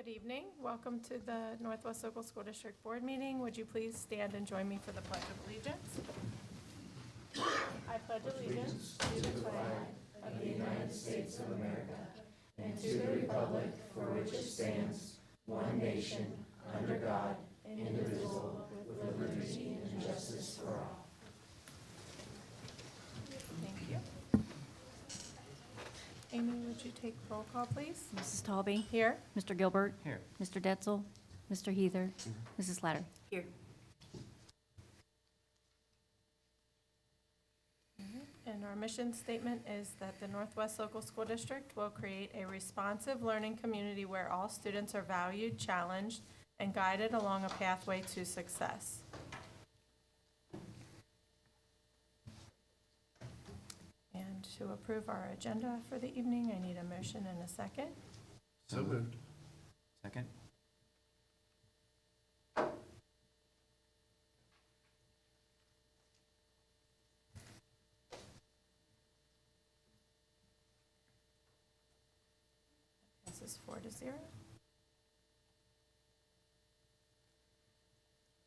Good evening. Welcome to the Northwest Local School District Board meeting. Would you please stand and join me for the Pledge of Allegiance? I pledge allegiance to the flag of the United States of America and to the republic for which it stands, one nation, under God, indivisible, with liberty and justice for all. Thank you. Amy, would you take roll call, please? Mrs. Talby? Here. Mr. Gilbert? Here. Mr. Detzel? Mr. Heather? Mrs. Slatter? Here. And our mission statement is that the Northwest Local School District will create a responsive learning community where all students are valued, challenged, and guided along a pathway to success. And to approve our agenda for the evening, I need a motion and a second. So moved. Second? This is 4-0.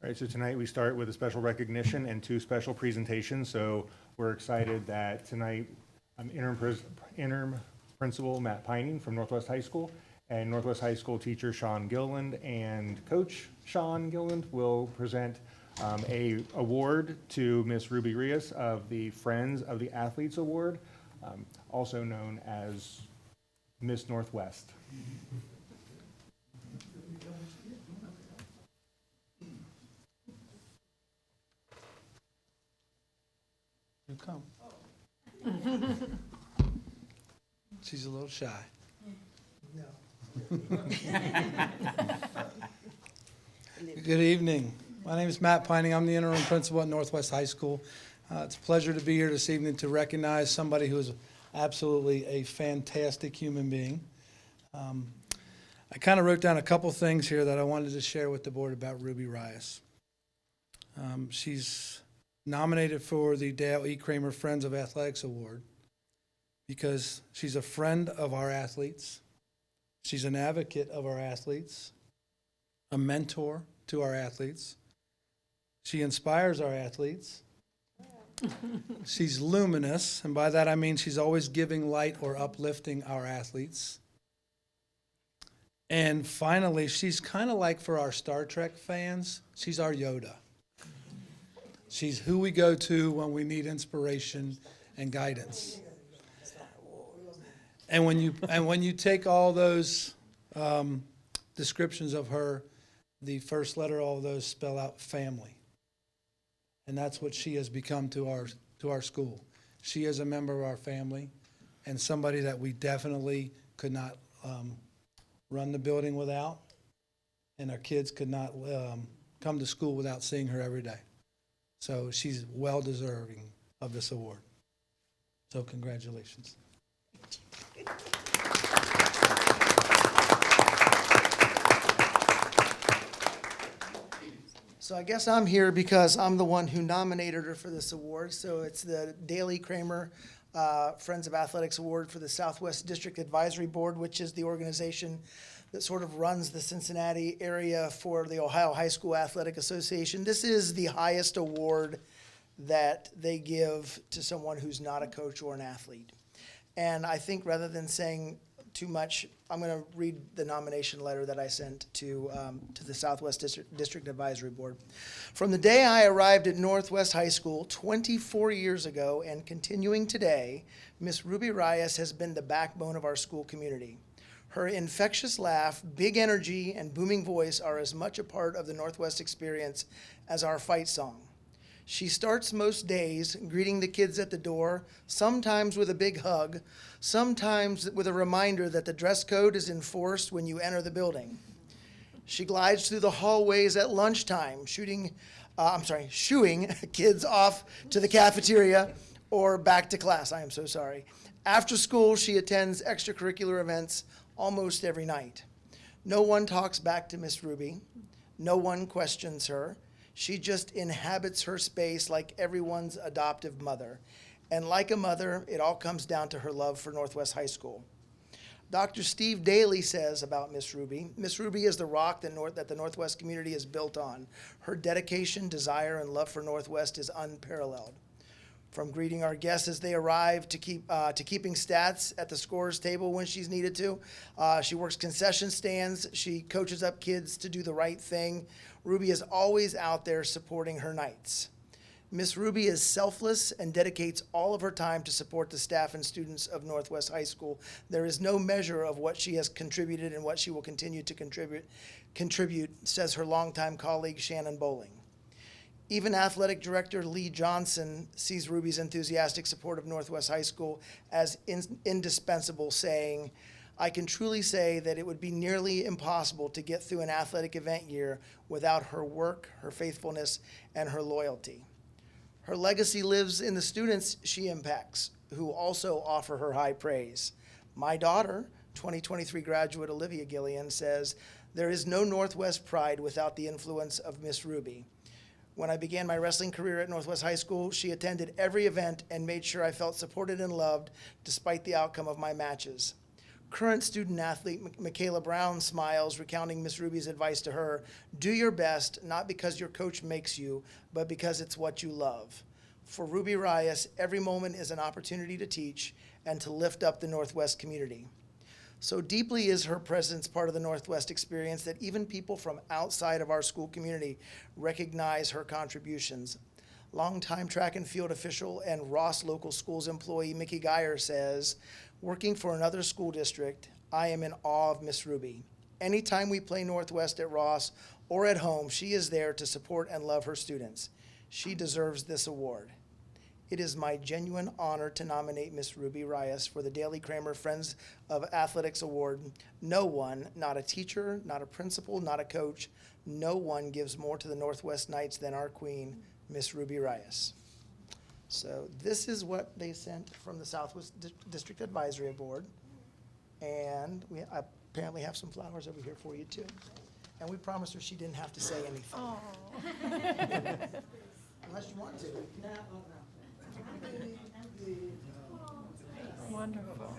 All right, so tonight we start with a special recognition and two special presentations. So we're excited that tonight interim principal Matt Pining from Northwest High School and Northwest High School teacher Sean Gilland and coach Sean Gilland will present a award to Miss Ruby Rios of the Friends of the Athletes Award, also known as Miss Northwest. You come. She's a little shy. Good evening. My name is Matt Pining. I'm the interim principal at Northwest High School. It's a pleasure to be here this evening to recognize somebody who is absolutely a fantastic human being. I kind of wrote down a couple things here that I wanted to share with the board about Ruby Rios. She's nominated for the Dale E. Kramer Friends of Athletics Award because she's a friend of our athletes. She's an advocate of our athletes, a mentor to our athletes. She inspires our athletes. She's luminous, and by that I mean she's always giving light or uplifting our athletes. And finally, she's kind of like, for our Star Trek fans, she's our Yoda. She's who we go to when we need inspiration and guidance. And when you take all those descriptions of her, the first letter, all of those spell out family. And that's what she has become to our school. She is a member of our family and somebody that we definitely could not run the building without, and our kids could not come to school without seeing her every day. So she's well deserving of this award. So congratulations. So I guess I'm here because I'm the one who nominated her for this award. So it's the Dale E. Kramer Friends of Athletics Award for the Southwest District Advisory Board, which is the organization that sort of runs the Cincinnati area for the Ohio High School Athletic Association. This is the highest award that they give to someone who's not a coach or an athlete. And I think rather than saying too much, I'm going to read the nomination letter that I sent to the Southwest District Advisory Board. From the day I arrived at Northwest High School 24 years ago and continuing today, Miss Ruby Rios has been the backbone of our school community. Her infectious laugh, big energy, and booming voice are as much a part of the Northwest experience as our fight song. She starts most days greeting the kids at the door, sometimes with a big hug, sometimes with a reminder that the dress code is enforced when you enter the building. She glides through the hallways at lunchtime, shooing kids off to the cafeteria or back to class. I am so sorry. After school, she attends extracurricular events almost every night. No one talks back to Miss Ruby. No one questions her. She just inhabits her space like everyone's adoptive mother. And like a mother, it all comes down to her love for Northwest High School. Dr. Steve Daly says about Miss Ruby is the rock that the Northwest community is built on. Her dedication, desire, and love for Northwest is unparalleled. From greeting our guests as they arrive to keeping stats at the scorer's table when she's needed to. She works concession stands. She coaches up kids to do the right thing. Ruby is always out there supporting her Knights. Miss Ruby is selfless and dedicates all of her time to support the staff and students of Northwest High School. There is no measure of what she has contributed and what she will continue to contribute, says her longtime colleague Shannon Bowling. Even Athletic Director Lee Johnson sees Ruby's enthusiastic support of Northwest High School as indispensable, saying, "I can truly say that it would be nearly impossible to get through an athletic event year without her work, her faithfulness, and her loyalty." Her legacy lives in the students she impacts, who also offer her high praise. My daughter, 2023 graduate Olivia Gillian, says, "There is no Northwest pride without the influence of Miss Ruby. When I began my wrestling career at Northwest High School, she attended every event and made sure I felt supported and loved despite the outcome of my matches." Current student athlete Michaela Brown smiles, recounting Miss Ruby's advice to her: "Do your best, not because your coach makes you, but because it's what you love." For Ruby Reyes, every moment is an opportunity to teach and to lift up the Northwest community. So deeply is her presence part of the Northwest experience that even people from outside of our school community recognize her contributions. Longtime track and field official and Ross Local Schools employee Mickey Geyer says, "Working for another school district, I am in awe of Miss Ruby. Anytime we play Northwest at Ross or at home, she is there to support and love her students. She deserves this award. It is my genuine honor to nominate Miss Ruby Reyes for the Daley Kramer Friends of Athletics Award. No one, not a teacher, not a principal, not a coach, no one gives more to the Northwest Knights than our queen, Miss Ruby Reyes." So this is what they sent from the Southwest District Advisory Board. And we apparently have some flowers over here for you too. And we promised her she didn't have to say anything. Oh, Unless you want to. wonderful.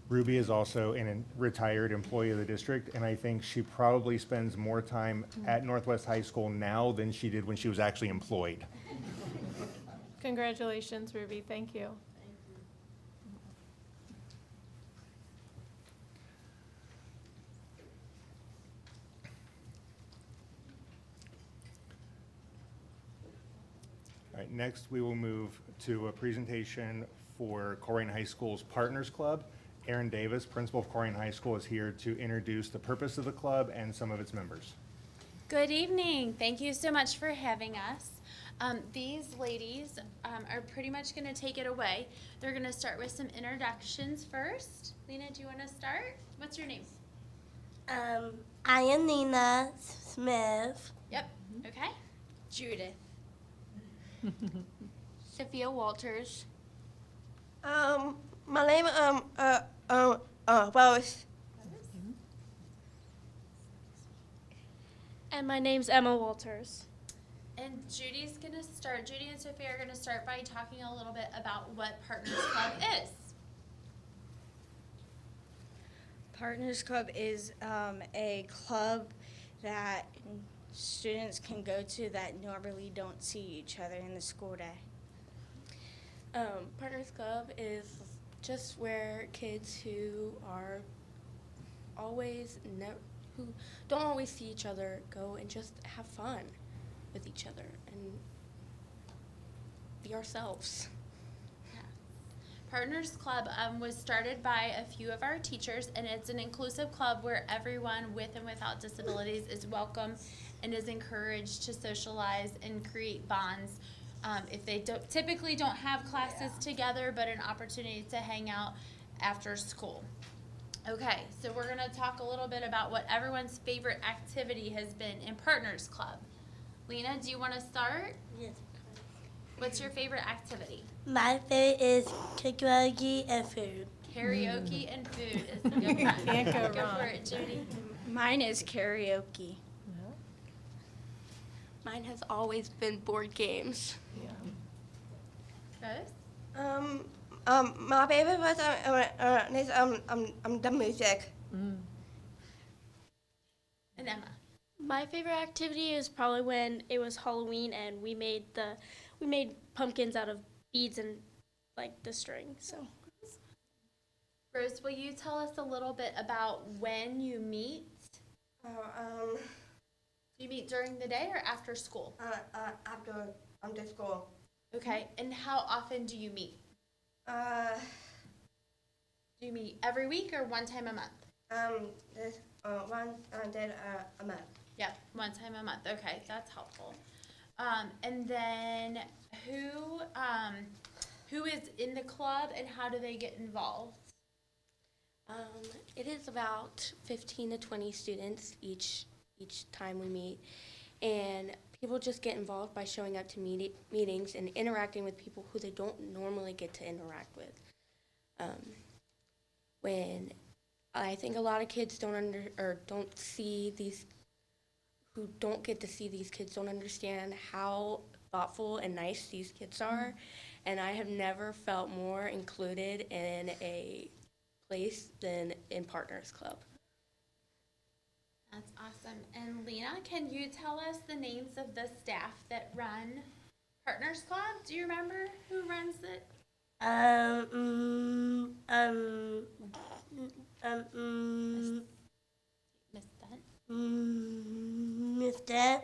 Ruby is also a retired employee of the district, and I think she probably spends more time at Northwest High School now than she did when she was actually employed. Congratulations, Ruby. Thank you. All right, next we will move to a presentation for Colerain High School's Partners Club. Aaron Davis, principal of Colerain High School, is here to introduce the purpose of the club and some of its members. Good evening. Thank you so much for having us. These ladies are pretty much going to take it away. They're going to start with some introductions first. Lena, do you want to start? What's your name? I am Nina Smith. Yep. Okay. Judith. Sophia Walters. My name Boris. And my name's Emma Walters. And Judy's going to start. Judy and Sophia are going to start by talking a little bit about what Partners Club is. Partners Club is a club that students can go to that normally don't see each other in the school day. Partners Club is just where kids who are who don't always see each other go and just have fun with each other and be ourselves. Partners Club was started by a few of our teachers, and it's an inclusive club where everyone with and without disabilities is welcome and is encouraged to socialize and create bonds. If they typically don't have classes together, but an opportunity to hang out after school. Okay, so we're gonna talk a little bit about what everyone's favorite activity has been in Partners Club. Lena, do you wanna start? Yes. What's your favorite activity? My favorite is karaoke and food. Karaoke and food is a good one. Can't go Go wrong. for it, Judy. Mine is karaoke. Mine has always been board games. Rose? My favorite was the music. And Emma? My favorite activity is probably when it was Halloween and we made pumpkins out of beads and like the string. So Rose, will you tell us a little bit about when you meet? Do you meet during the day or after school? After school. Okay, and how often do you meet? Do you meet every week or one time a month? This one did a month. Yep, one time a month. Okay, that's helpful. And then who is in the club and how do they get involved? It is about 15 to 20 students each time we meet, and people just get involved by showing up to meetings and interacting with people who they don't normally get to interact with. When I think a lot of kids don't see these, who don't get to see these kids, don't understand how thoughtful and nice these kids are, and I have never felt more included in a place than in Partners Club. That's awesome. And Lena, can you tell us the names of the staff that run Partners Club? Do you remember who runs it? Miss Dent? Miss Deb,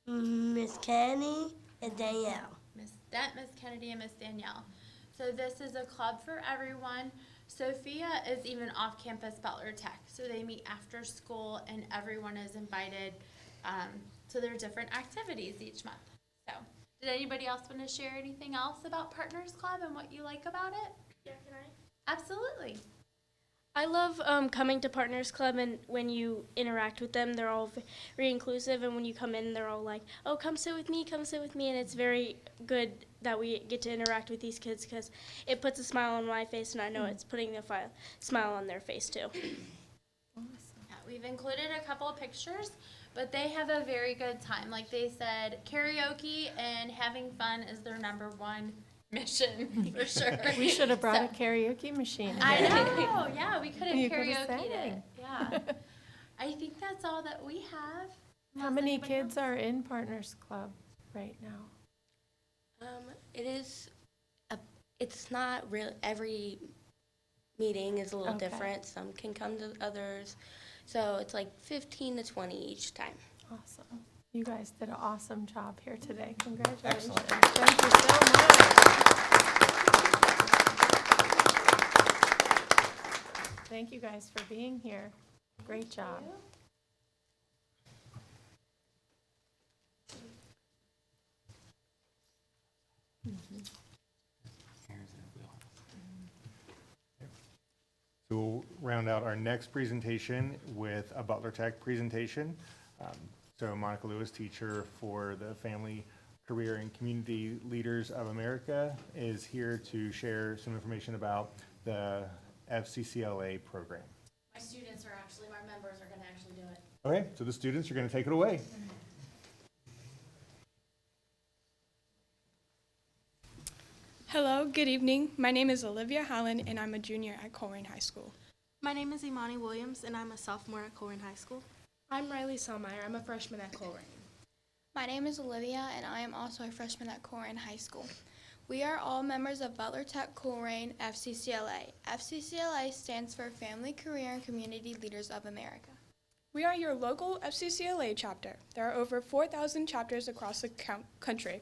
Miss Kenny, and Danielle. Miss Dent, Miss Kennedy, and Miss Danielle. So this is a club for everyone. Sophia is even off campus Butler Tech, so they meet after school and everyone is invited to their different activities each month. So, did anybody else want to share anything else about Partners Club and what you like about it? yeah, can I? Absolutely. I love coming to Partners Club, and when you interact with them, they're all very inclusive, and when you come in, they're all like, oh, come sit with me, and it's very good that we get to interact with these kids because it puts a smile on my face, and I know it's putting a smile on their face, too. Yeah, we've included a couple of pictures, but they have a very good time. Like they said, karaoke and having fun is their number one mission, for sure. We should have brought a So- karaoke machine. I know, yeah, we could have You could've karaoke'd it. sang. Yeah. I think that's all that we have. How Has many anybody kids else? are in Partners Club right now? It is, it's not real, every meeting is a little Okay. different. Some can come to others. So it's like 15 to 20 each time. Awesome. You guys did an awesome job here today. Congratulations. Excellent. Thank you so much. Thank you guys for being here. Great job. So we'll round out our next presentation with a Butler Tech presentation. So Monica Lewis, teacher for the Family, Career, and Community Leaders of America, is here to share some information about the FCCLA program. My students are actually, my members are going to actually do it. Okay, so the students are going to take it away. Hello, good evening. My name is Olivia Hallen, and I'm a junior at Colerain High School. My name is Imani Williams, and I'm a sophomore at Colerain High School. I'm Riley Selmeyer. I'm a freshman at Colerain. My name is Olivia, and I am also a freshman at Colerain High School. We are all members of Butler Tech Colerain FCCLA. FCCLA stands for Family, Career, and Community Leaders of America. We are your local FCCLA chapter. There are over 4,000 chapters across the country.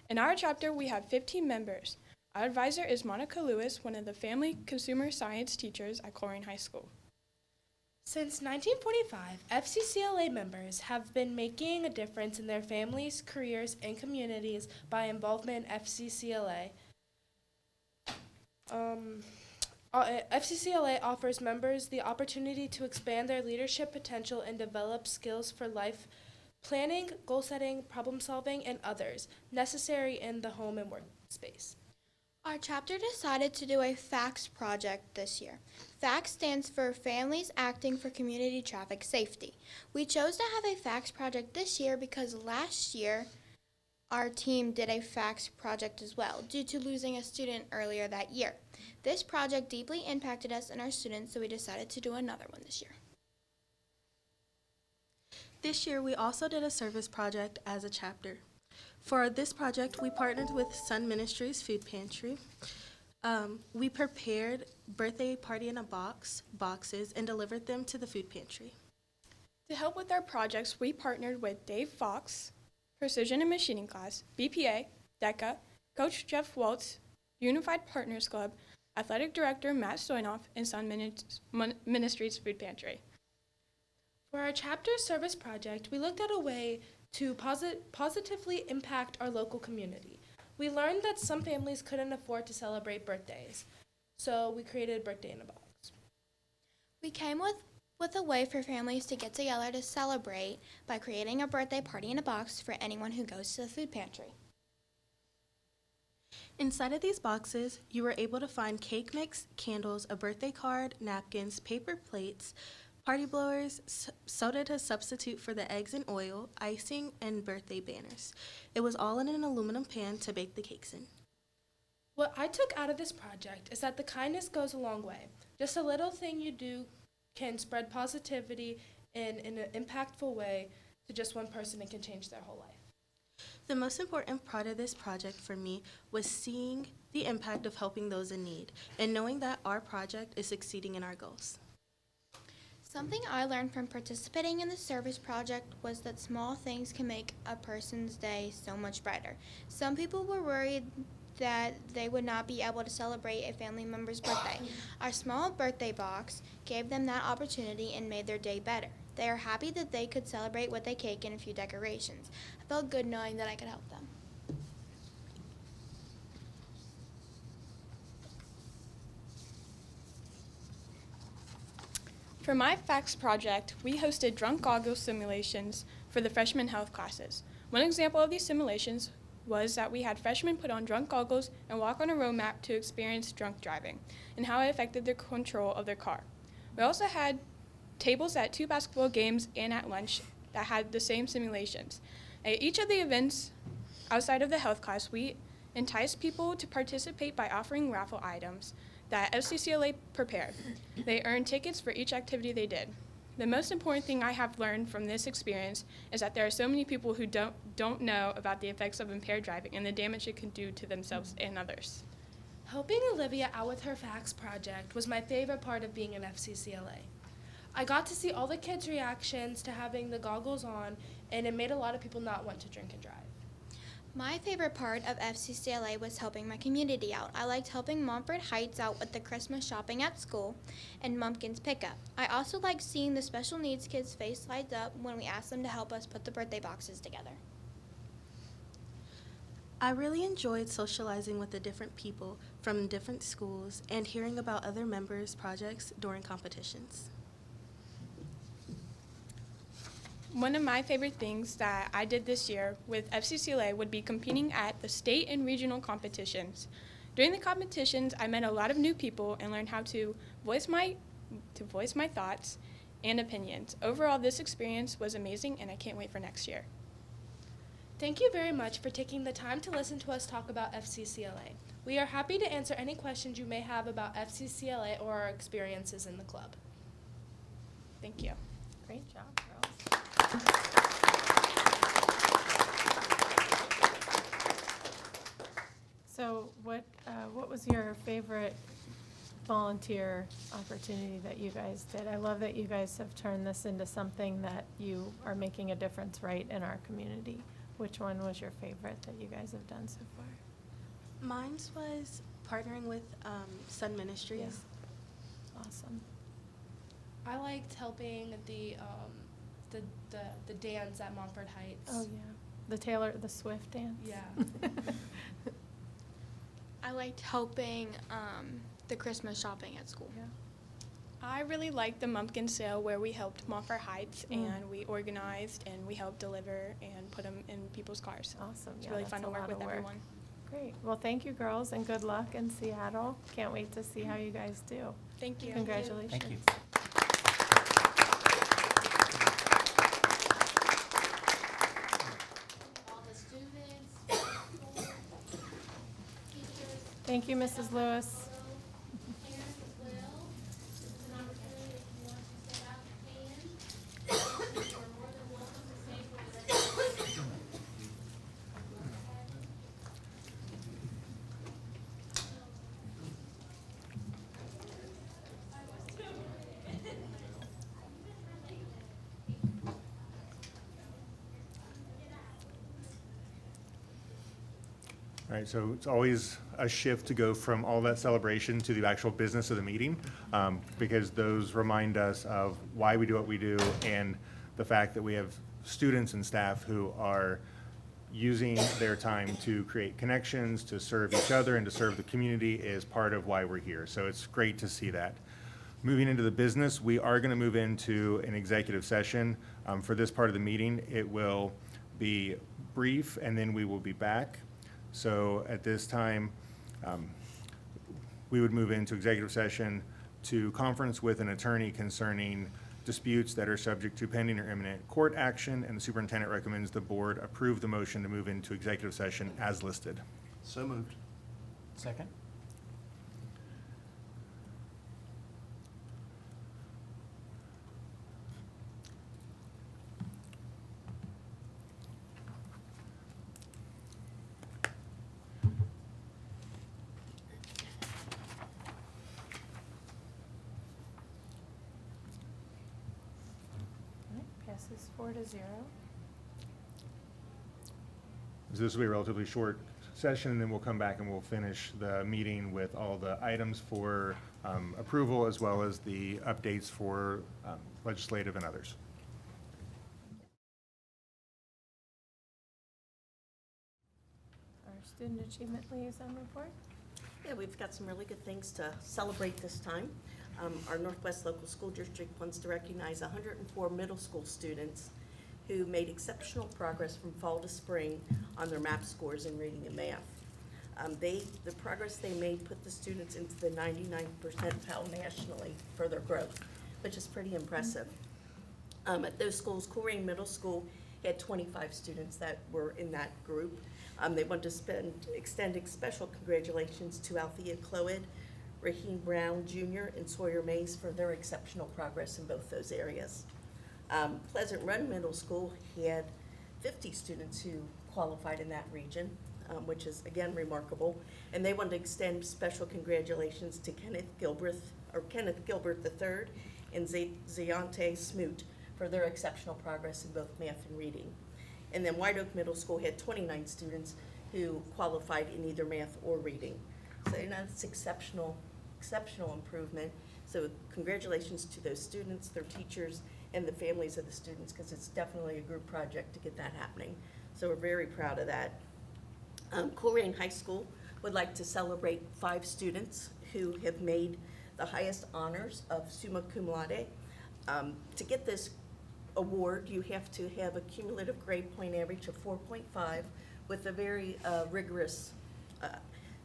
In our chapter, we have 15 members. Our advisor is Monica Lewis, one of the family consumer science teachers at Colerain High School. Since 1945, FCCLA members have been making a difference in their families, careers, and communities by involvement in FCCLA. FCCLA offers members the opportunity to expand their leadership potential and develop skills for life planning, goal setting, problem solving, and others necessary in the home and workspace. Our chapter decided to do a FACTS project this year. FACTS stands for Families Acting for Community Traffic Safety. We chose to have a FACTS project this year because last year our team did a FACTS project as well due to losing a student earlier that year. This project deeply impacted us and our students, so we decided to do another one this year. This year, we also did a service project as a chapter. For this project, we partnered with Sun Ministries Food Pantry. We prepared birthday party in a boxes, and delivered them to the food pantry. To help with our projects, we partnered with Dave Fox, Precision and Machining Class, BPA, DECA, Coach Jeff Waltz, Unified Partners Club, Athletic Director Matt Stoynoff, and Sun Ministries Food Pantry. For our chapter service project, we looked at a way to positively impact our local community. We learned that some families couldn't afford to celebrate birthdays, so we created Birthday in a Box. We came with a way for families to get together to celebrate by creating a birthday party in a box for anyone who goes to the food pantry. Inside of these boxes, you were able to find cake mix, candles, a birthday card, napkins, paper plates, party blowers, soda to substitute for the eggs and oil, icing, and birthday banners. It was all in an aluminum pan to bake the cakes in. What I took out of this project is that the kindness goes a long way. Just a little thing you do can spread positivity in an impactful way to just one person and can change their whole life. The most important part of this project for me was seeing the impact of helping those in need and knowing that our project is succeeding in our goals. Something I learned from participating in the service project was that small things can make a person's day so much brighter. Some people were worried that they would not be able to celebrate a family member's birthday. Our small birthday box gave them that opportunity and made their day better. They are happy that they could celebrate with a cake and a few decorations. I felt good knowing that I could help them. For my FACTS project, we hosted drunk goggles simulations for the freshman health classes. One example of these simulations was that we had freshmen put on drunk goggles and walk on a road map to experience drunk driving and how it affected their control of their car. We also had tables at 2 basketball games and at lunch that had the same simulations. At each of the events outside of the health class, we enticed people to participate by offering raffle items that FCCLA prepared. They earned tickets for each activity they did. The most important thing I have learned from this experience is that there are so many people who don't know about the effects of impaired driving and the damage it can do to themselves and others. Helping Olivia out with her FACTS project was my favorite part of being an FCCLA. I got to see all the kids' reactions to having the goggles on, and it made a lot of people not want to drink and drive. My favorite part of FCCLA was helping my community out. I liked helping Montford Heights out with the Christmas shopping at school and Mumpkins pickup. I also liked seeing the special needs kids' face light up when we asked them to help us put the birthday boxes together. I really enjoyed socializing with the different people from different schools and hearing about other members' projects during competitions. One of my favorite things that I did this year with FCCLA would be competing at the state and regional competitions. During the competitions, I met a lot of new people and learned how to voice my thoughts and opinions. Overall, this experience was amazing, and I can't wait for next year. Thank you very much for taking the time to listen to us talk about FCCLA. We are happy to answer any questions you may have about FCCLA or our experiences in the club. Thank you. Great job, girls. So what was your favorite volunteer opportunity that you guys did? I love that you guys have turned this into something that you are making a difference right in our community. Which one was your favorite that you guys have done so far? Mine was partnering with Sun Ministries. Yeah. Awesome. I liked helping the dance at Montford Heights. Oh yeah, the Swift dance. Yeah. I liked helping the Christmas shopping at school? I really liked the Mumpkin sale where we helped Montfort Heights and we organized and we helped deliver and put them in people's cars. Awesome. It's Yeah, really that's fun a to work lot with of work. everyone. Great. Well, thank you, girls, and good luck in Seattle. Can't wait to see how you guys do. Thank you. Congratulations. Thank you. All the students, principals, teachers, Thank you, Mrs. Lewis. parents as well. This is an opportunity if you want to sit out, you can. You are more than welcome to stay for the rest of the day. All right, so it's always a shift to go from all that celebration to the actual business of the meeting, because those remind us of why we do what we do and the fact that we have students and staff who are using their time to create connections, to serve each other, and to serve the community is part of why we're here. So it's great to see that. Moving into the business, we are going to move into an executive session. For this part of the meeting, it will be brief, and then we will be back. So at this time, we would move into executive session to conference with an attorney concerning disputes that are subject to pending or imminent court action, and the superintendent recommends the board approve the motion to move into executive session as listed. So moved. Second? All right, passes 4-0. So this will be a relatively short session, and then we'll come back and we'll finish the meeting with all the items for approval, as well as the updates for legislative and others. Our student achievement liaison report. Yeah, we've got some really good things to celebrate this time. Our Northwest Local School District wants to recognize 104 middle school students who made exceptional progress from fall to spring on their MAP scores in reading and math. The progress they made put the students into the 99th percentile nationally for their growth, which is pretty impressive. At those schools, Colerain Middle School had 25 students that were in that group. They want to extend special congratulations to Althea Cloyd, Raheem Brown Jr., and Sawyer Mays for their exceptional progress in both those areas. Pleasant Run Middle School had 50 students who qualified in that region, which is again remarkable. And they want to extend special congratulations to Kenneth Gilbert III and Zayante Smoot for their exceptional progress in both math and reading. And then White Oak Middle School had 29 students who qualified in either math or reading. So that's exceptional improvement. So congratulations to those students, their teachers, and the families of the students, because it's definitely a group project to get that happening. So we're very proud of that. Colerain High School would like to celebrate 5 students who have made the highest honors of summa cum laude. To get this award, you have to have a cumulative grade point average of 4.5 with a very rigorous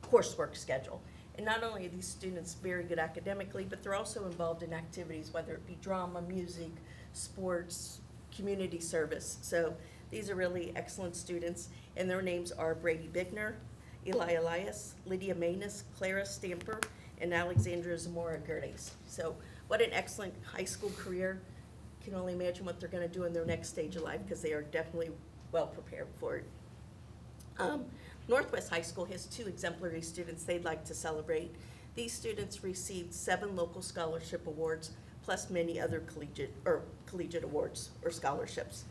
coursework schedule. And not only are these students very good academically, but they're also involved in activities, whether it be drama, music, sports, community service. So these are really excellent students, and their names are Brady Bigner, Eli Elias, Lydia Manus, Clara Stamper, and Alexandra Zamora Gerdes. So what an excellent high school career. Can only imagine what they're going to do in their next stage of life, because they are definitely well prepared for it. Northwest High School has 2 exemplary students they'd like to celebrate. These students received 7 local scholarship awards, plus many other collegiate awards or scholarships.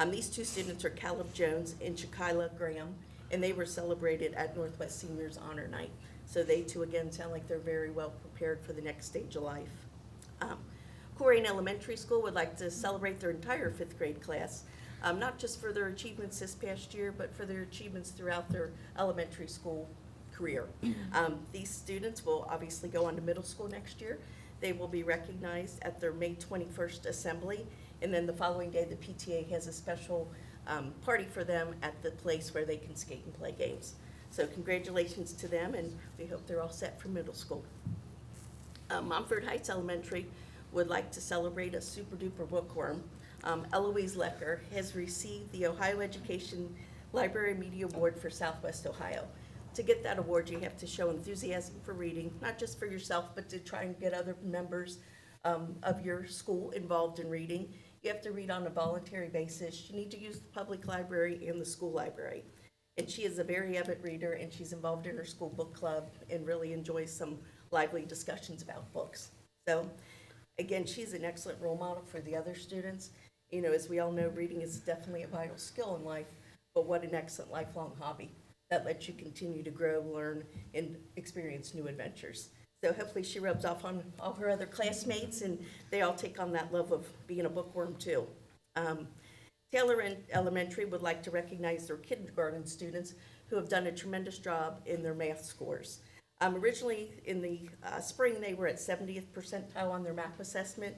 These 2 students are Caleb Jones and Shakila Graham, and they were celebrated at Northwest Seniors Honor Night. So they too, again, sound like they're very well prepared for the next stage of life. Colerain Elementary School would like to celebrate their entire 5th grade class, not just for their achievements this past year, but for their achievements throughout their elementary school career. These students will obviously go on to middle school next year. They will be recognized at their May 21st assembly, and then the following day, the PTA has a special party for them at the place where they can skate and play games. So congratulations to them, and we hope they're all set for middle school. Montford Heights Elementary would like to celebrate a super duper bookworm. Eloise Lecker has received the Ohio Education Library Media Award for Southwest Ohio. To get that award, you have to show enthusiasm for reading, not just for yourself, but to try and get other members of your school involved in reading. You have to read on a voluntary basis. You need to use the public library and the school library. And she is a very avid reader, and she's involved in her school book club and really enjoys some lively discussions about books. So, again, she's an excellent role model for the other students. You know, as we all know, reading is definitely a vital skill in life, but what an excellent lifelong hobby that lets you continue to grow, learn, and experience new adventures. So hopefully she rubs off on all her other classmates, and they all take on that love of being a bookworm too. Taylor Elementary would like to recognize their kindergarten students who have done a tremendous job in their math scores. Originally, in the spring, they were at 70th percentile on their math assessment.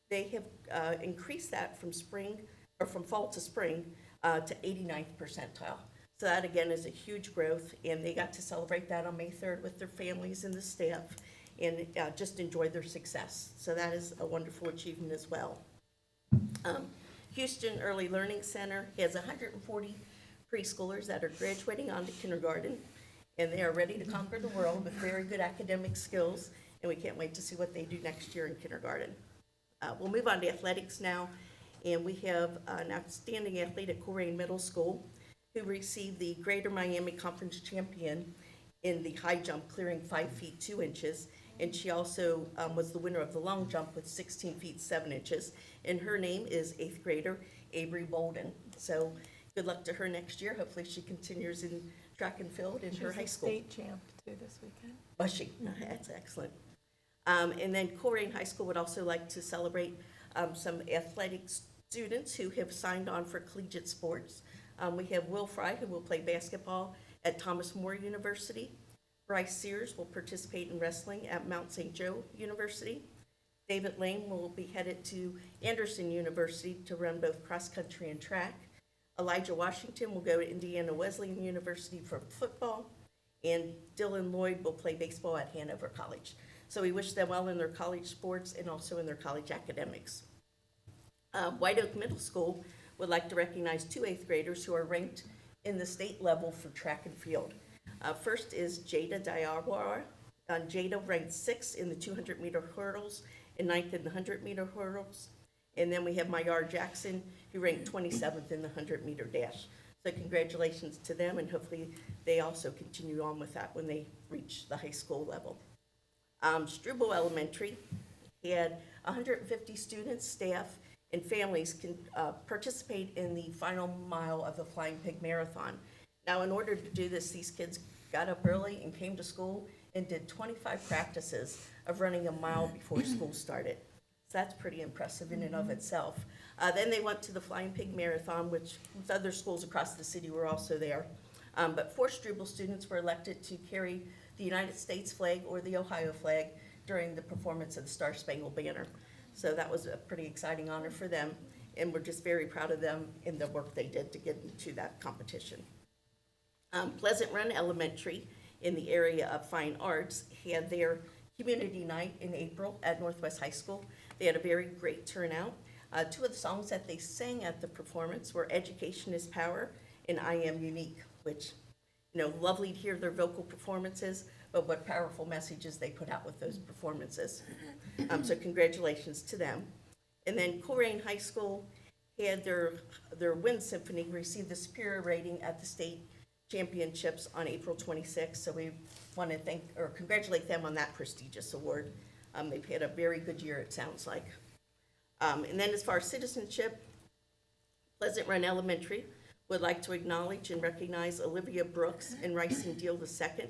They have increased that from fall to spring to 89th percentile. So that, again, is a huge growth, and they got to celebrate that on May 3rd with their families and the staff, and just enjoy their success. So that is a wonderful achievement as well. Houston Early Learning Center has 140 preschoolers that are graduating onto kindergarten, and they are ready to conquer the world with very good academic skills, and we can't wait to see what they do next year in kindergarten. We'll move on to athletics now, and we have an outstanding athlete at Colerain Middle School who received the Greater Miami Conference Champion in the high jump, clearing 5 feet 2 inches, and she also was the winner of the long jump with 16 feet 7 inches, and her name is 8th grader Avery Bolden. So good luck to her next year. Hopefully she continues in track and field in her high school. She's a state champ too this weekend. Was she? That's excellent. And then Colerain High School would also like to celebrate some athletic students who have signed on for collegiate sports. We have Will Fry, who will play basketball at Thomas More University. Bryce Sears will participate in wrestling at Mount St. Joe University. David Lane will be headed to Anderson University to run both cross country and track. Elijah Washington will go to Indiana Wesleyan University for football. And Dylan Lloyd will play baseball at Hanover College. So we wish them well in their college sports and also in their college academics. White Oak Middle School would like to recognize 2 8th graders who are ranked in the state level for track and field. First is Jada Diawara. Jada ranked 6th in the 200-meter hurdles and 9th in the 100-meter hurdles. And then we have Mayar Jackson, who ranked 27th in the 100-meter dash. So congratulations to them, and hopefully they also continue on with that when they reach the high school level. Struble Elementary had 150 students, staff, and families can participate in the final mile of the Flying Pig Marathon. Now, in order to do this, these kids got up early and came to school and did 25 practices of running a mile before school started. So that's pretty impressive in and of itself. Then they went to the Flying Pig Marathon, which with other schools across the city were also there. But 4 Struble students were elected to carry the United States flag or the Ohio flag during the performance of the Star Spangled Banner. So that was a pretty exciting honor for them, and we're just very proud of them in the work they did to get into that competition. Pleasant Run Elementary in the area of fine arts had their community night in April at Northwest High School. They had a very great turnout. 2 of the songs that they sang at the performance were Education is Power and I Am Unique, which, you know, lovely to hear their vocal performances, but what powerful messages they put out with those performances. So congratulations to them. And then Colerain High School had their Wind Symphony receive the Superior rating at the state championships on April 26th. So we want to thank or congratulate them on that prestigious award. They've had a very good year, it sounds like. And then as far as citizenship, Pleasant Run Elementary would like to acknowledge and recognize Olivia Brooks and Ricing Deal II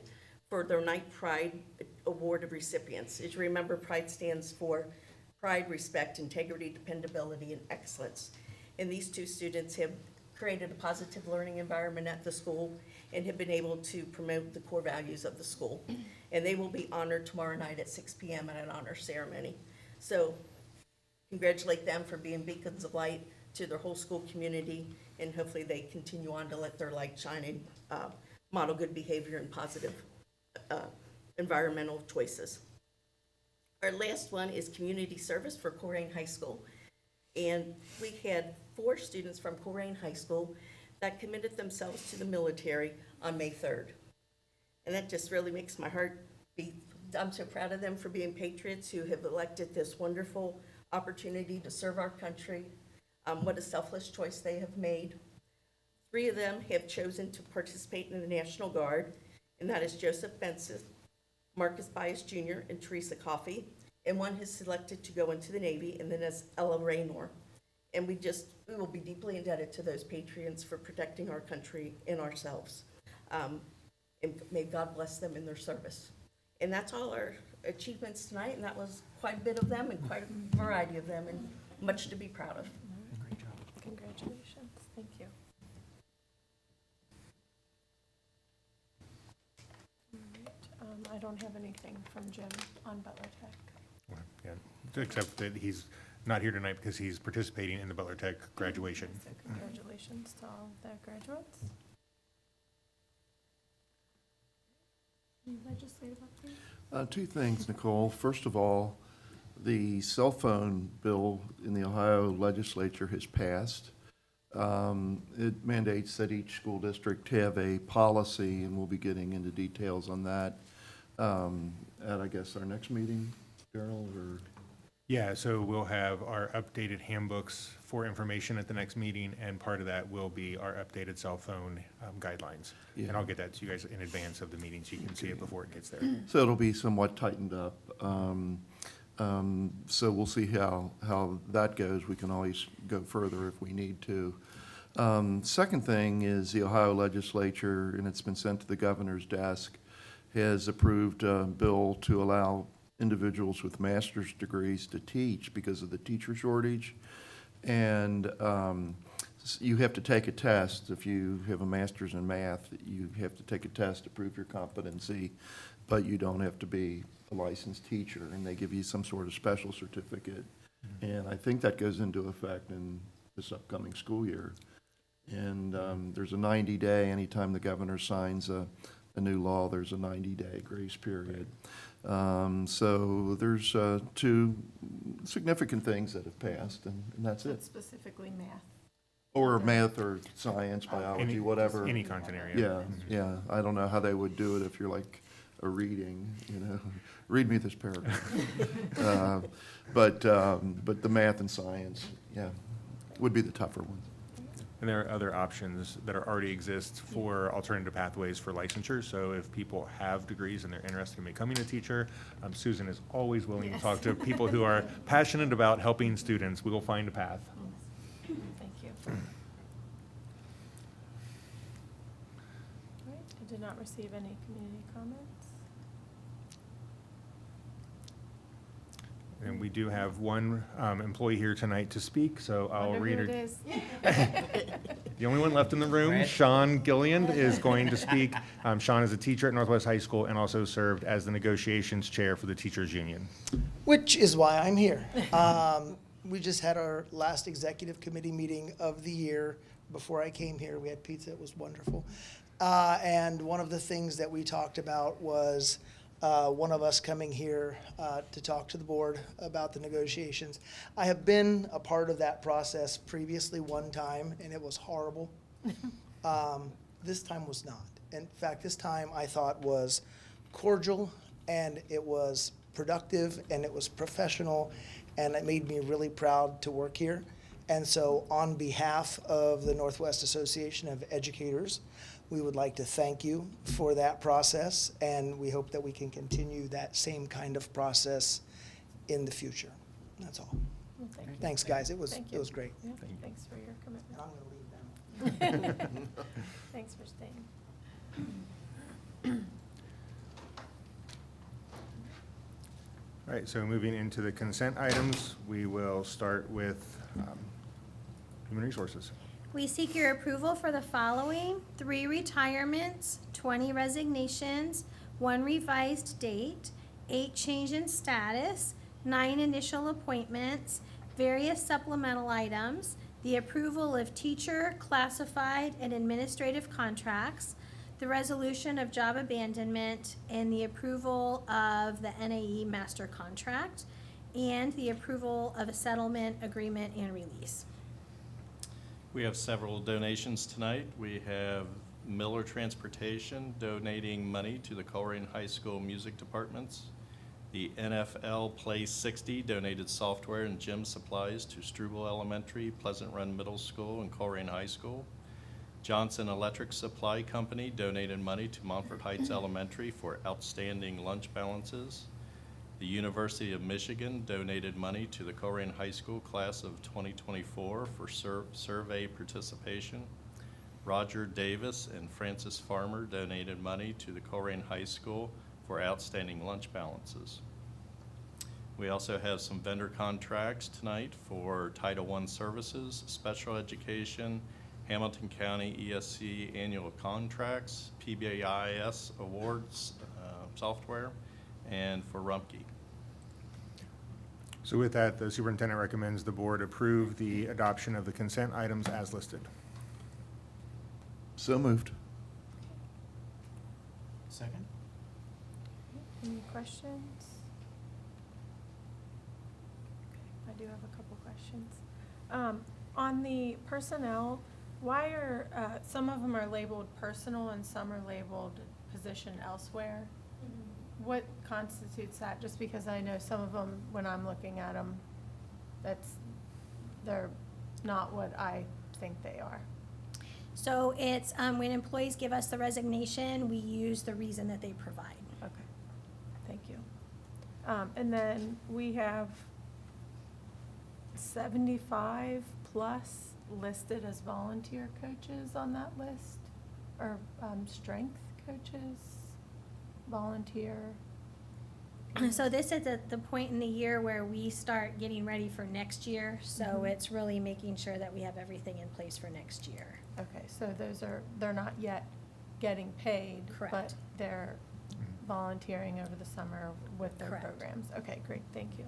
for their Night Pride Award of recipients. As you remember, Pride stands for Pride, Respect, Integrity, Dependability, and Excellence. And these 2 students have created a positive learning environment at the school and have been able to promote the core values of the school. And they will be honored tomorrow night at 6 p.m. at an honor ceremony. So congratulate them for being beacons of light to their whole school community, and hopefully they continue on to let their light shine and model good behavior and positive environmental choices. Our last one is community service for Colerain High School. And we had 4 students from Colerain High School that committed themselves to the military on May 3rd. And that just really makes my heart beat. I'm so proud of them for being patriots who have elected this wonderful opportunity to serve our country. What a selfless choice they have made. 3 of them have chosen to participate in the National Guard, and that is Joseph Benson, Marcus Bias Jr., and Teresa Coffey. And 1 has selected to go into the Navy, and then is Ella Raynor. And we will be deeply indebted to those patriots for protecting our country and ourselves. And may God bless them in their service. And that's all our achievements tonight, and that was quite a bit of them and quite a variety of them, and much to be proud of. Great job. Congratulations. Thank you. All right. I don't have anything from Jim on Butler Tech. Yeah, except that he's not here tonight because he's participating in the Butler Tech graduation. So congratulations to all the graduates. Any legislative updates? 2 things, Nicole. First of all, the cell phone bill in the Ohio legislature has passed. It mandates that each school district have a policy, and we'll be getting into details on that at, I guess, our next meeting, Darrell, or? Yeah, so we'll have our updated handbooks for information at the next meeting, and part of that will be our updated cell phone guidelines. Yeah. And I'll get that to you guys in advance of the meeting, so you can see it before it gets there. So it'll be somewhat tightened up. So we'll see how that goes. We can always go further if we need to. Second thing is the Ohio legislature, and it's been sent to the governor's desk, has approved a bill to allow individuals with master's degrees to teach because of the teacher shortage. And you have to take a test. If you have a master's in math, you have to take a test to prove your competency, but you don't have to be a licensed teacher, and they give you some sort of special certificate. And I think that goes into effect in this upcoming school year. And there's a 90-day, anytime the governor signs a new law, there's a 90-day grace period. So there's 2 significant things that have passed, and that's it. Specifically math. Or math or science, biology, whatever. Any content area. Yeah. I don't know how they would do it if you're like a reading, read me this paragraph. But the math and science, yeah, would be the tougher ones. And there are other options that already exist for alternative pathways for licensure. So if people have degrees and they're interested in becoming a teacher, Susan is always willing to talk to people who are passionate about helping students. We will find a path. Thank you. All right. I did not receive any community comments. And we do have one employee here tonight to speak, so I'll read her. Wonder who it is. The only one left in the room, Sean Gilliand, is going to speak. Sean is a teacher at Northwest High School and also served as the negotiations chair for the teachers union. Which is why I'm here. We just had our last executive committee meeting of the year. Before I came here, we had pizza. It was wonderful. And one of the things that we talked about was one of us coming here to talk to the board about the negotiations. I have been a part of that process previously one time, and it was horrible. This time was not. In fact, this time I thought was cordial, and it was productive, and it was professional, and it made me really proud to work here. And so on behalf of the Northwest Association of Educators, we would like to thank you for that process, and we hope that we can continue that same kind of process in the future. That's all. Well, thank you. Thanks, guys. It was Thank you. it was great. Yeah, thanks for your commitment. And I'm going to leave now. Thanks for staying. All right, so moving into the consent items, we will start with human resources. We seek your approval for the following: 3 retirements, 20 resignations, 1 revised date, 8 change in status, 9 initial appointments, various supplemental items, the approval of teacher, classified, and administrative contracts, the resolution of job abandonment, and the approval of the NAE master contract, and the approval of a settlement agreement and release. We have several donations tonight. We have Miller Transportation donating money to the Colerain High School music departments. The NFL Play 60 donated software and gym supplies to Struble Elementary, Pleasant Run Middle School, and Colerain High School. Johnson Electric Supply Company donated money to Montfort Heights Elementary for outstanding lunch balances. The University of Michigan donated money to the Colerain High School class of 2024 for survey participation. Roger Davis and Francis Farmer donated money to the Colerain High School for outstanding lunch balances. We also have some vendor contracts tonight for Title I services, special education, Hamilton County ESC annual contracts, PBIS awards software, and for Rumpke. So with that, the superintendent recommends the board approve the adoption of the consent items as listed. So moved. Second? Any questions? I do have a couple questions. On the personnel, why are, some of them are labeled personal and some are labeled position elsewhere? What constitutes that? Just because I know some of them, when I'm looking at them, they're not what I think they are. So it's, when employees give us the resignation, we use the reason that they provide. Okay, thank you. And then we have 75 plus listed as volunteer coaches on that list, or strength coaches, volunteer. So this is at the point in the year where we start getting ready for next year, so it's really making sure that we have everything in place for next year. Okay, so they're not yet getting paid. Correct. But they're volunteering over the summer with their Correct. programs. Okay, great, thank you.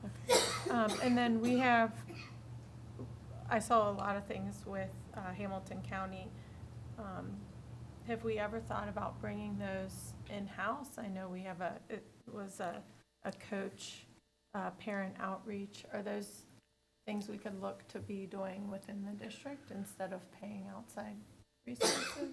Okay. And then we have, I saw a lot of things with Hamilton County. Have we ever thought about bringing those in-house? I know we have it was a coach, parent outreach. Are those things we could look to be doing within the district instead of paying outside resources?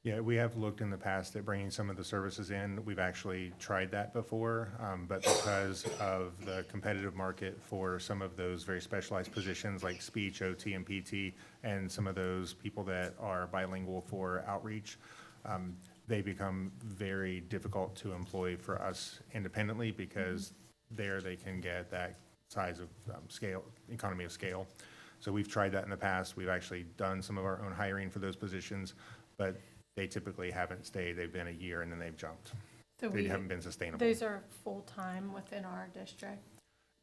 Yeah, we have looked in the past at bringing some of the services in. We've actually tried that before, but because of the competitive market for some of those very specialized positions like speech, OT, and PT, and some of those people that are bilingual for outreach, they become very difficult to employ for us independently because there they can get that size of scale, economy of scale. So we've tried that in the past. We've actually done some of our own hiring for those positions, but they typically haven't stayed. They've been a year and then they've jumped. So They haven't been sustainable. Those are full-time within our district?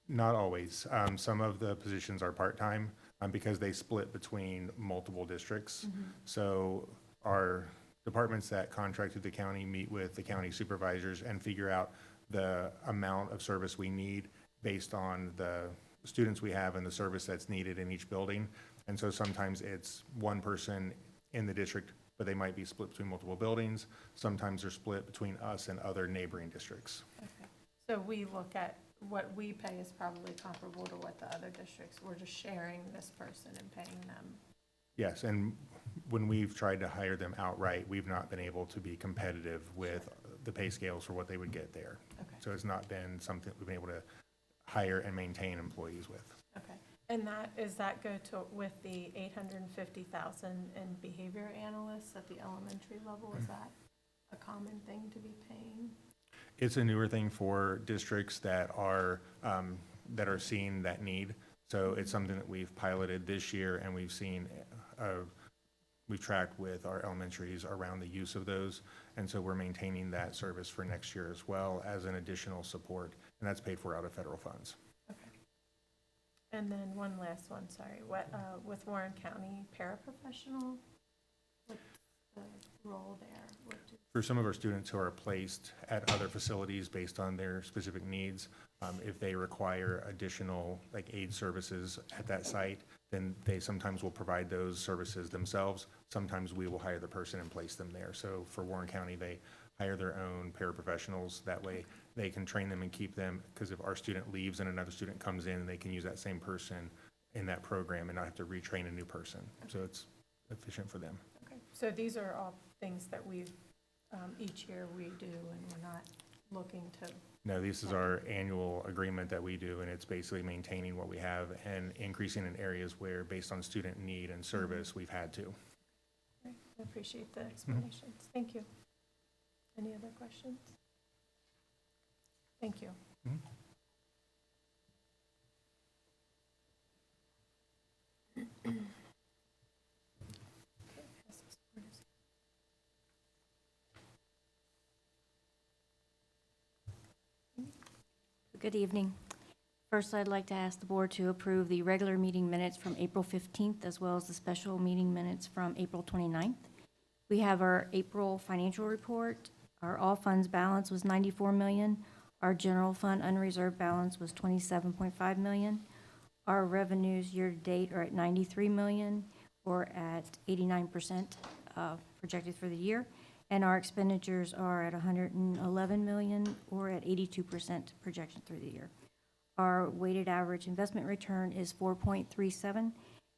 Not always. Some of the positions are part-time because they split between multiple districts. So our departments that contract with the county meet with the county supervisors and figure out the amount of service we need based on the students we have and the service that's needed in each building. And so sometimes it's one person in the district, but they might be split between multiple buildings. Sometimes they're split between us and other neighboring districts. Okay. So we look at what we pay is probably comparable to what the other districts, we're just sharing this person and paying them. Yes, and when we've tried to hire them outright, we've not been able to be competitive with the pay scales for what they would get there. Okay. So it's not been something we've been able to hire and maintain employees with. Okay. And does that go to, with the 850,000 in behavior analysts at the elementary level? Is that a common thing to be paying? It's a newer thing for districts that are seeing that need. So it's something that we've piloted this year, and we've seen, we've tracked with our elementaries around the use of those. And so we're maintaining that service for next year as well as an additional support, and that's paid for out of federal funds. Okay. And then one last one, sorry, what, with Warren County paraprofessional, what's the role there? For some of our students who are placed at other facilities based on their specific needs, if they require additional like aid services at that site, then they sometimes will provide those services themselves. Sometimes we will hire the person and place them there. So for Warren County, they hire their own paraprofessionals. That way they can train them and keep them, because if our student leaves and another student comes in, they can use that same person in that program and not have to retrain a new person. So it's efficient for them. Okay, so these are all things that we've, each year we do, and we're not looking to. No, this is our annual agreement that we do, and it's basically maintaining what we have and increasing in areas where, based on student need and service, we've had to. I appreciate the explanations. Thank you. Any other questions? Thank you. Good evening. First, I'd like to ask the board to approve the regular meeting minutes from April 15th, as well as the special meeting minutes from April 29th. We have our April financial report. Our all funds balance was $94 million. Our general fund unreserved balance was $27.5 million. Our revenues year-to-date are at $93 million, or at 89% projected for the year. And our expenditures are at $111 million, or at 82% projection through the year. Our weighted average investment return is 4.37,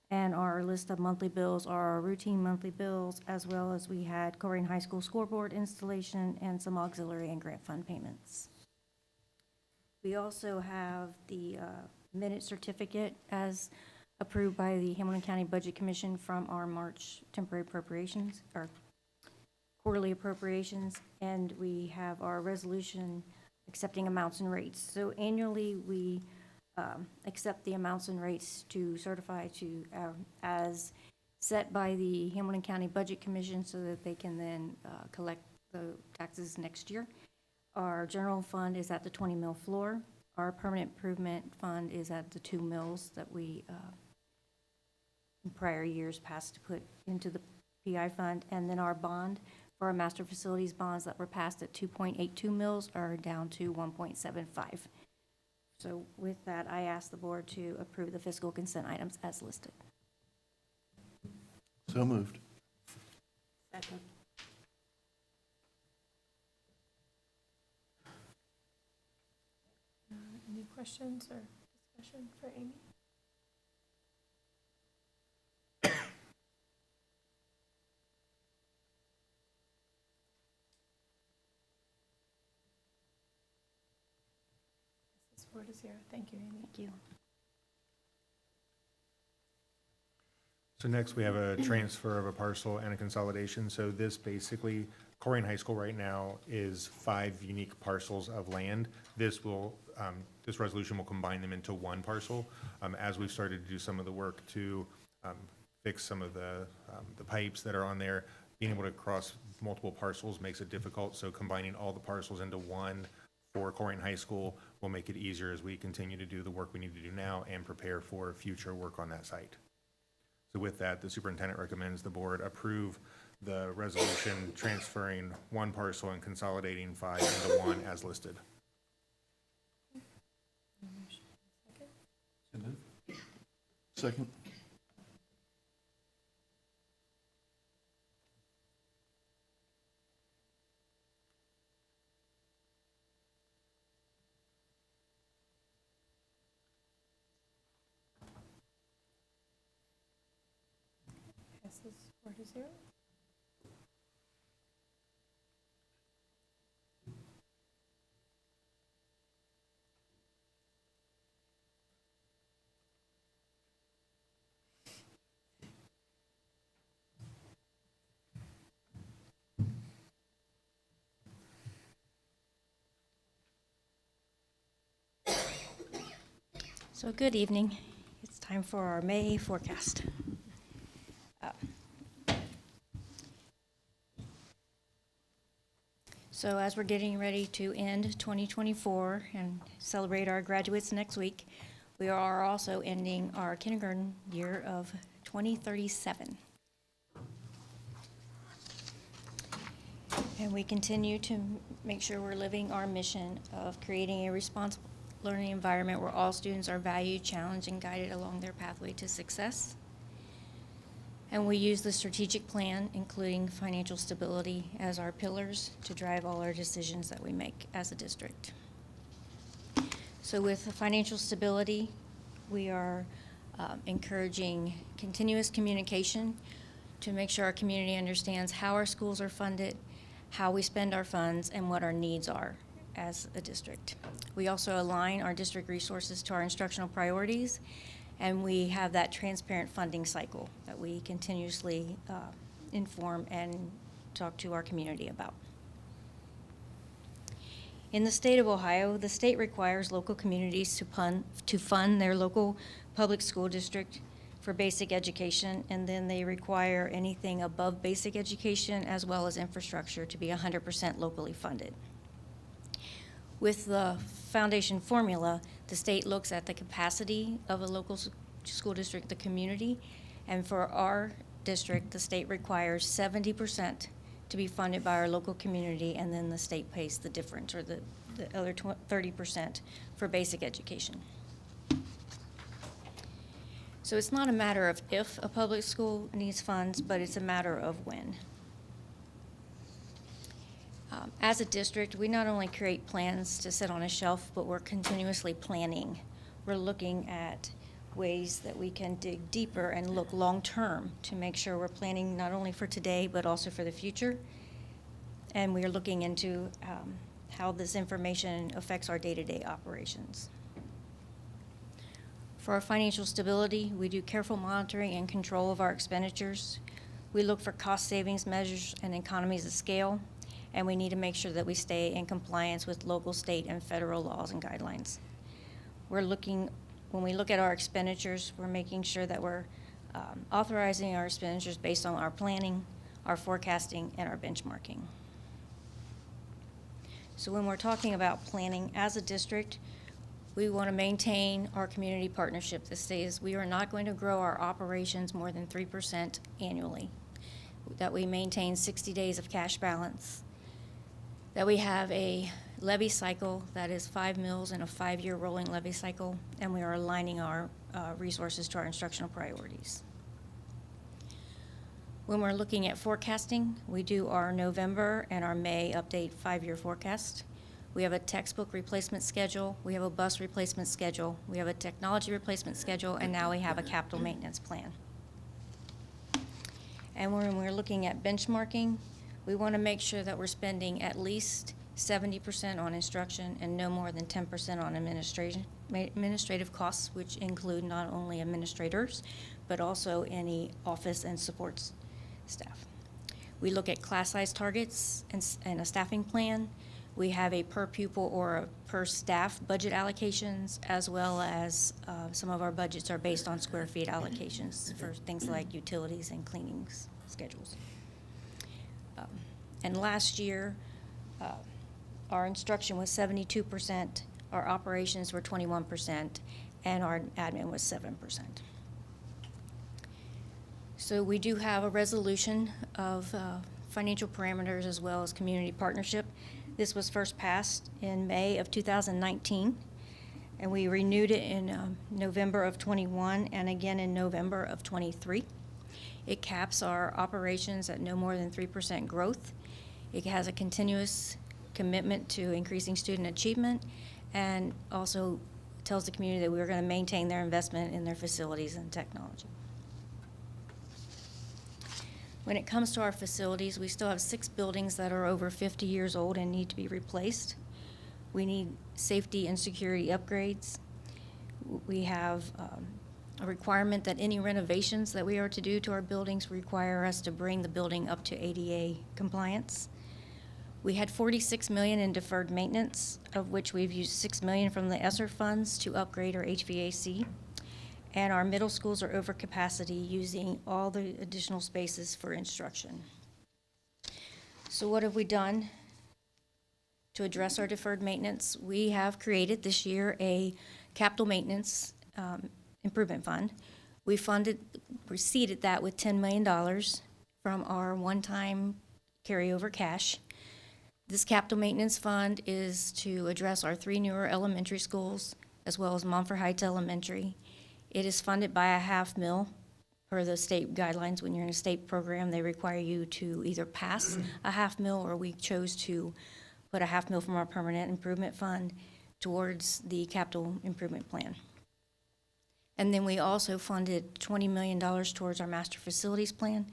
and our list of monthly bills are our routine monthly bills, as well as we had Colerain High School scoreboard installation and some auxiliary and grant fund payments. We also have the minute certificate as approved by the Hamilton County Budget Commission from our March temporary appropriations, or quarterly appropriations, and we have our resolution accepting amounts and rates. So annually, we accept the amounts and rates to certify to as set by the Hamilton County Budget Commission, so that they can then collect the taxes next year. Our general fund is at the 20 mil floor. Our permanent improvement fund is at the 2 mils that we in prior years passed to put into the PI fund. And then our bond for our master facilities bonds that were passed at 2.82 mils are down to 1.75. So with that, I ask the board to approve the fiscal consent items as listed. So moved. Second. Any questions or discussion for Amy? This is 4-0. Thank you, Amy. Thank you. So next, we have a transfer of a parcel and a consolidation. So this basically, Colerain High School right now is 5 unique parcels of land. This will, this resolution will combine them into one parcel. As we've started to do some of the work to fix some of the pipes that are on there, being able to cross multiple parcels makes it difficult. So combining all the parcels into one for Colerain High School will make it easier as we continue to do the work we need to do now and prepare for future work on that site. So with that, the superintendent recommends the board approve the resolution transferring one parcel and consolidating 5 into one as listed. Second. Passes 4-0. So good evening. It's time for our May forecast. So as we're getting ready to end 2024 and celebrate our graduates next week, We are also ending our kindergarten year of 2037. And we continue to make sure we're living our mission of creating a responsible learning environment where all students are valued, challenged, and guided along their pathway to success. And we use the strategic plan, including financial stability, as our pillars to drive all our decisions that we make as a district. So with the financial stability, we are encouraging continuous communication to make sure our community understands how our schools are funded, how we spend our funds, and what our needs are as a district. We also align our district resources to our instructional priorities, and we have that transparent funding cycle that we continuously inform and talk to our community about. In the state of Ohio, the state requires local communities to fund their local public school district for basic education, and then they require anything above basic education as well as infrastructure to be 100% locally funded. With the foundation formula, the state looks at the capacity of a local school district, the community, and for our district, the state requires 70% to be funded by our local community, and then the state pays the difference, or the other 30% for basic education. So it's not a matter of if a public school needs funds, but it's a matter of when. As a district, we not only create plans to sit on a shelf, but we're continuously planning. We're looking at ways that we can dig deeper and look long-term to make sure we're planning not only for today, but also for the future. And we are looking into how this information affects our day-to-day operations. For our financial stability, we do careful monitoring and control of our expenditures. We look for cost savings measures and economies of scale, and we need to make sure that we stay in compliance with local, state, and federal laws and guidelines. When we look at our expenditures, we're making sure that we're authorizing our expenditures based on our planning, our forecasting, and our benchmarking. So when we're talking about planning as a district, we want to maintain our community partnership that says we are not going to grow our operations more than 3% annually, that we maintain 60 days of cash balance, that we have a levy cycle that is 5 mills and a 5-year rolling levy cycle, and we are aligning our resources to our instructional priorities. When we're looking at forecasting, we do our November and our May update 5-year forecast. We have a textbook replacement schedule, we have a bus replacement schedule, we have a technology replacement schedule, and now we have a capital maintenance plan. And when we're looking at benchmarking, we want to make sure that we're spending at least 70% on instruction and no more than 10% on administrative costs, which include not only administrators, but also any office and supports staff. We look at class size targets and a staffing plan. We have a per pupil or a per staff budget allocations, as well as some of our budgets are based on square feet allocations for things like utilities and cleaning schedules. And last year, our instruction was 72%, our operations were 21%, and our admin was 7%. So we do have a resolution of financial parameters as well as community partnership. This was first passed in May of 2019, and we renewed it in November of 21 and again in November of 23. It caps our operations at no more than 3% growth. It has a continuous commitment to increasing student achievement, and also tells the community that we're going to maintain their investment in their facilities and technology. When it comes to our facilities, we still have 6 buildings that are over 50 years old and need to be replaced. We need safety and security upgrades. We have a requirement that any renovations that we are to do to our buildings require us to bring the building up to ADA compliance. We had $46 million in deferred maintenance, of which we've used $6 million from the ESSER funds to upgrade our HVAC. And our middle schools are over capacity, using all the additional spaces for instruction. So what have we done to address our deferred maintenance? We have created this year a capital maintenance Improvement Fund. We seeded that with $10 million from our one-time carryover cash. This capital maintenance fund is to address our 3 newer elementary schools, as well as Montfort Heights Elementary. It is funded by a $500,000 per the state guidelines. When you're in a state program, they require you to either pass a $500,000, or we chose to put a $500,000 from our permanent improvement fund towards the capital improvement plan. And then we also funded $20 million towards our master facilities plan.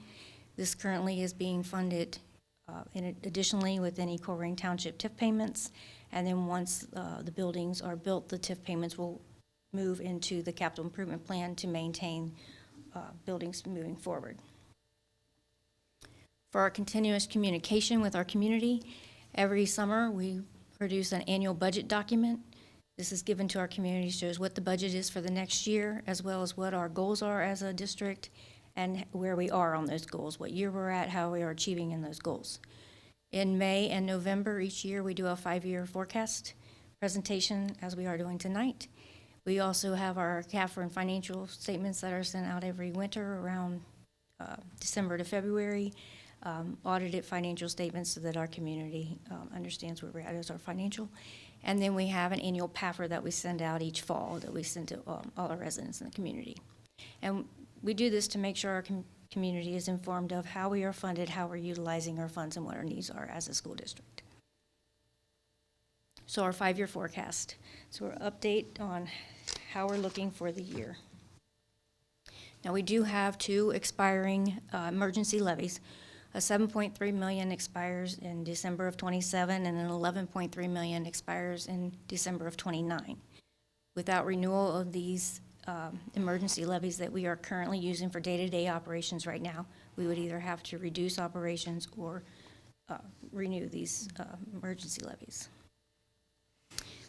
This currently is being funded additionally with any Colerain Township TIF payments. And then once the buildings are built, the TIF payments will move into the capital improvement plan to maintain buildings moving forward. For our continuous communication with our community, every summer we produce an annual budget document. This is given to our community, shows what the budget is for the next year, as well as what our goals are as a district and where we are on those goals, what year we're at, how we are achieving in those goals. In May and November each year, we do a 5-year forecast presentation, as we are doing tonight. We also have our CAFR and financial statements that are sent out every winter around December to February, audited financial statements so that our community understands where we're at as our financial. And then we have an annual PAFR that we send out each fall that we send to all our residents in the community. And we do this to make sure our community is informed of how we are funded, how we're utilizing our funds, and what our needs are as a school district. So our 5-year forecast. So we're update on how we're looking for the year. Now we do have 2 expiring emergency levies. A $7.3 million expires in December of '27, and an $11.3 million expires in December of '29. Without renewal of these emergency levies that we are currently using for day-to-day operations right now, we would either have to reduce operations or renew these emergency levies.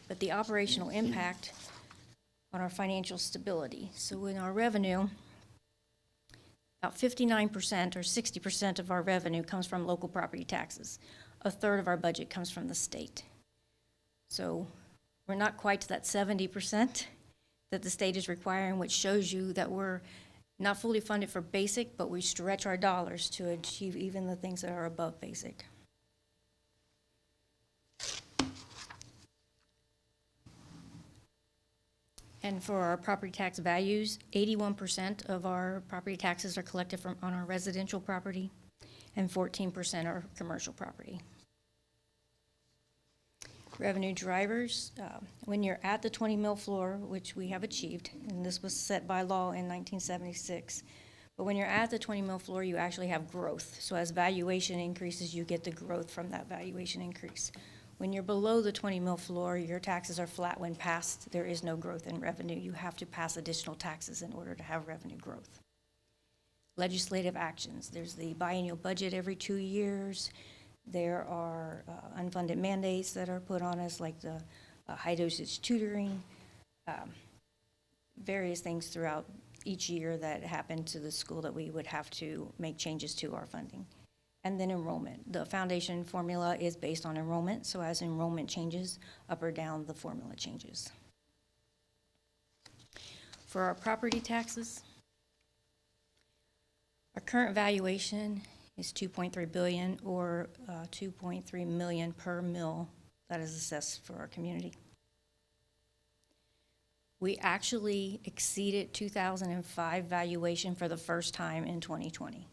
But the operational impact on our financial stability. So in our revenue, about 59% or 60% of our revenue comes from local property taxes. A third of our budget comes from the state. So we're not quite to that 70% that the state is requiring, which shows you that we're not fully funded for basic, but we stretch our dollars to achieve even the things that are above basic. And for our property tax values, 81% of our property taxes are collected on our residential property, and 14% are commercial property. Revenue drivers, when you're at the 20 mil floor, which we have achieved, and this was set by law in 1976, but when you're at the 20 mil floor, you actually have growth. So as valuation increases, you get the growth from that valuation increase. When you're below the 20 mil floor, your taxes are flat when passed. There is no growth in revenue. You have to pass additional taxes in order to have revenue growth. Legislative actions. There's the biennial budget every 2 years. There are unfunded mandates that are put on us, like the high dosage tutoring, various things throughout each year that happen to the school that we would have to make changes to our funding. And then enrollment. The foundation formula is based on enrollment, so as enrollment changes up or down, the formula changes. For our property taxes, our current valuation is $2.3 billion, or $2.3 million per mil that is assessed for our community. We actually exceeded 2005 valuation for the first time in 2020.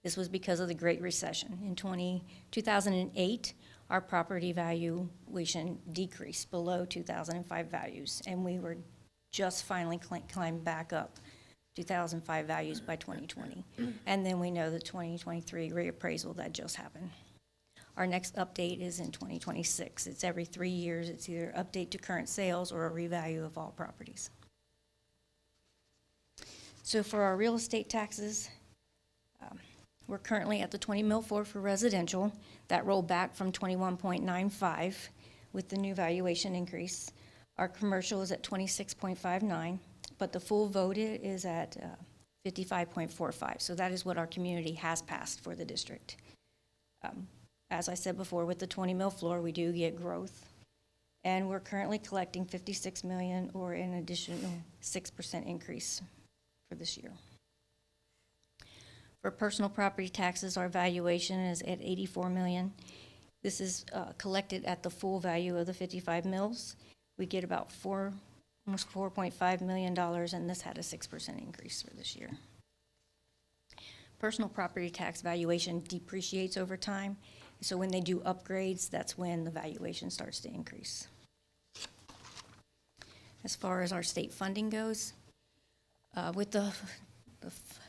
This was because of the Great Recession. In 2008, our property valuation decreased below 2005 values, and we were just finally climbed back up 2005 values by 2020. And then we know the 2023 reappraisal that just happened. Our next update is in 2026. It's every 3 years. It's either update to current sales or a revalue of all properties. So for our real estate taxes, we're currently at the 20 mil floor for residential. That rolled back from 21.95 with the new valuation increase. Our commercial is at 26.59, but the full voted is at 55.45. So that is what our community has passed for the district. As I said before, with the 20 mil floor, we do get growth. And we're currently collecting 56 million, or an additional 6% increase for this year. For personal property taxes, our valuation is at 84 million. This is collected at the full value of the 55 mills. We get about almost $4.5 million, and this had a 6% increase for this year. Personal property tax valuation depreciates over time, so when they do upgrades, that's when the valuation starts to increase. As far as our state funding goes, with the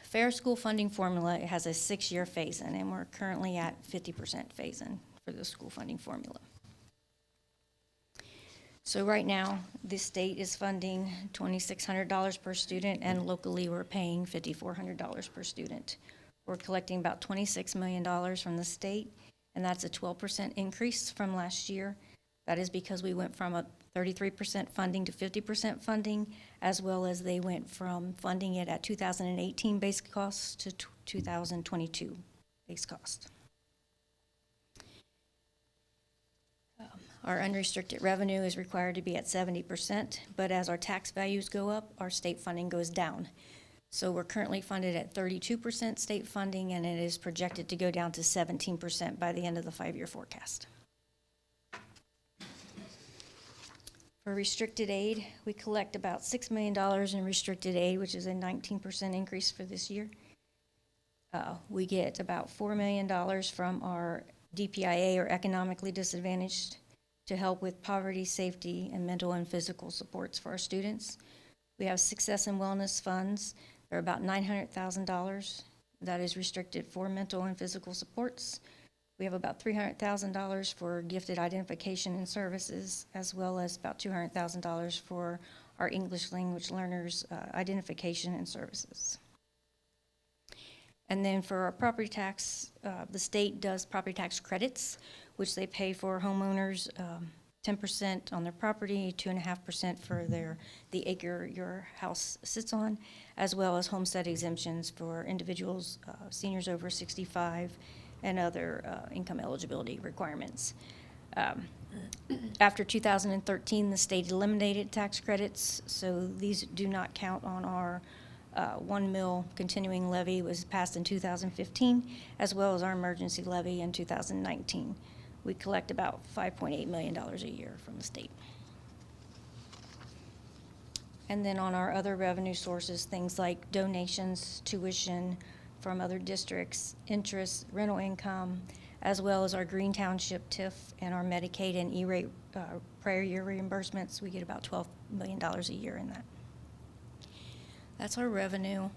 Fair School funding formula, it has a 6-year phase-in, and we're currently at 50% phase-in for the school funding formula. So right now, the state is funding $2,600 per student, and locally we're paying $5,400 per student. We're collecting about $26 million from the state, and that's a 12% increase from last year. That is because we went from a 33% funding to 50% funding, as well as they went from funding it at 2018 base costs to 2022 base cost. Our unrestricted revenue is required to be at 70%, but as our tax values go up, our state funding goes down. So we're currently funded at 32% state funding, and it is projected to go down to 17% by the end of the 5-year forecast. For restricted aid, we collect about $6 million in restricted aid, which is a 19% increase for this year. We get about $4 million from our DPIA, or economically disadvantaged, to help with poverty, safety, and mental and physical supports for our students. We have success and wellness funds. They're about $900,000. That is restricted for mental and physical supports. We have about $300,000 for gifted identification and services, as well as about $200,000 for our English language learners' identification and services. And then for our property tax, the state does property tax credits, which they pay for homeowners 10% on their property, 2.5% for the acre your house sits on, as well as homestead exemptions for individuals, seniors over 65, and other income eligibility requirements. After 2013, the state eliminated tax credits, so these do not count on our 1 mil continuing levy was passed in 2015, as well as our emergency levy in 2019. We collect about $5.8 million a year from the state. And then on our other revenue sources, things like donations, tuition from other districts, interest, rental income, as well as our Green Township TIF and our Medicaid and E-rate prior year reimbursements, we get about $12 million a year in that. That's our revenue.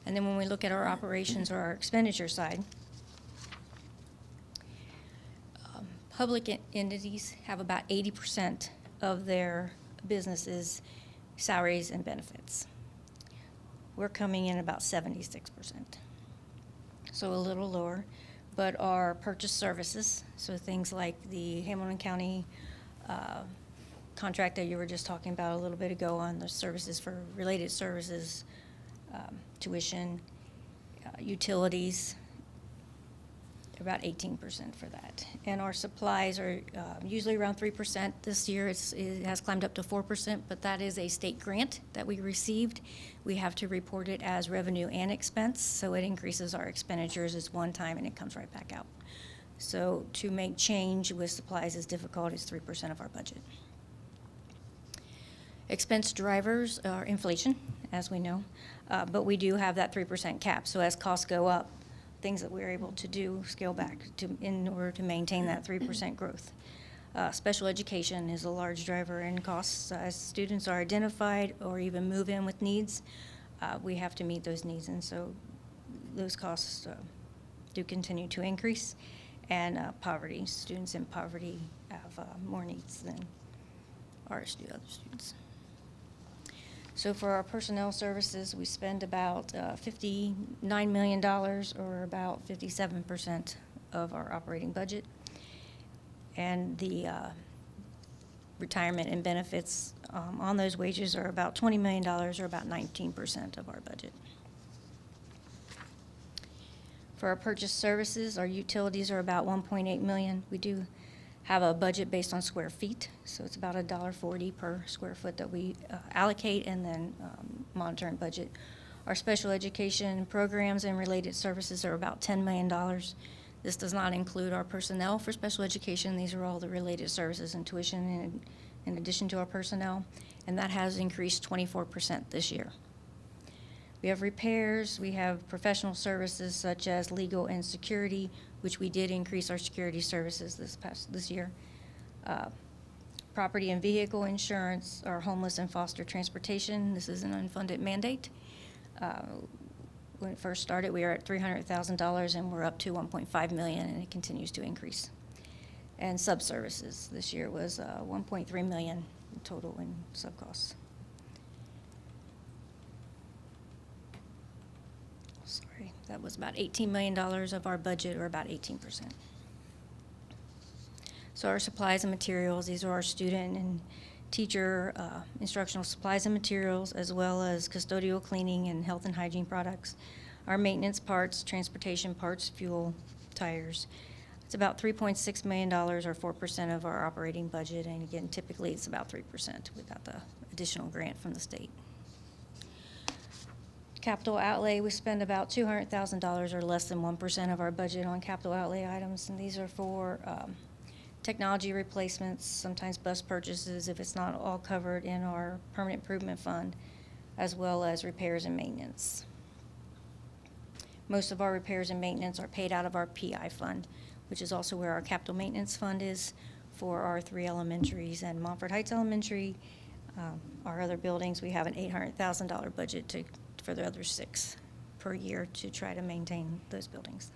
And then when we look at our operations or our expenditure side, public entities have about 80% of their businesses' salaries and benefits. We're coming in about 76%, so a little lower. But our purchase services, so things like the Hamilton County contract that you were just talking about a little bit ago on the services for related services, tuition, utilities, about 18% for that. And our supplies are usually around 3%. This year it has climbed up to 4%, but that is a state grant that we received. We have to report it as revenue and expense, so it increases our expenditures as one time and it comes right back out. So to make change with supplies is difficult. It's 3% of our budget. Expense drivers are inflation, as we know, but we do have that 3% cap. So as costs go up, things that we're able to do scale back in order to maintain that 3% growth. Special education is a large driver in costs. As students are identified or even move in with needs, we have to meet those needs, and so those costs do continue to increase. And poverty, students in poverty have more needs than ours do, other students. So for our personnel services, we spend about $59 million, or about 57% of our operating budget. And the retirement and benefits on those wages are about $20 million, or about 19% of our budget. For our purchase services, our utilities are about $1.8 million. We do have a budget based on square feet, so it's about $1.40 per square foot that we allocate and then monitor and budget. Our special education programs and related services are about $10 million. This does not include our personnel for special education. These are all the related services and tuition in addition to our personnel, and that has increased 24% this year. We have repairs, we have professional services such as legal and security, which we did increase our security services this year. Property and vehicle insurance, our homeless and foster transportation, this is an unfunded mandate. When it first started, we were at $300,000 and we're up to $1.5 million, and it continues to increase. And sub-services this year was $1.3 million in total in sub-costs. Sorry, that was about $18 million of our budget, or about 18%. So our supplies and materials, these are our student and teacher instructional supplies and materials, as well as custodial cleaning and health and hygiene products. Our maintenance parts, transportation parts, fuel, tires. It's about $3.6 million, or 4% of our operating budget, and again, typically it's about 3% without the additional grant from the state. Capital outlay, we spend about $200,000, or less than 1% of our budget on capital outlay items, and these are for technology replacements, sometimes bus purchases if it's not all covered in our permanent improvement fund, as well as repairs and maintenance. Most of our repairs and maintenance are paid out of our PI fund, which is also where our capital maintenance fund is for our 3 elementaries and Montford Heights Elementary. Our other buildings, we have an $800,000 budget for the other 6 per year to try to maintain those buildings.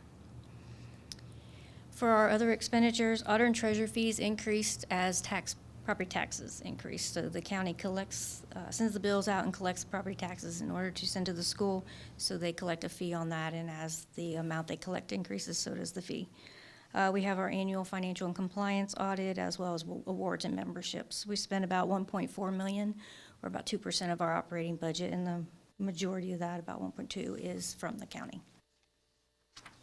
For our other expenditures, auditor and treasurer fees increased as property taxes increased. So the county sends the bills out and collects the property taxes in order to send to the school. So they collect a fee on that, and as the amount they collect increases, so does the fee. We have our annual financial and compliance audit, as well as awards and memberships. We spend about $1.4 million, or about 2% of our operating budget, and the majority of that, about 1.2, is from the county,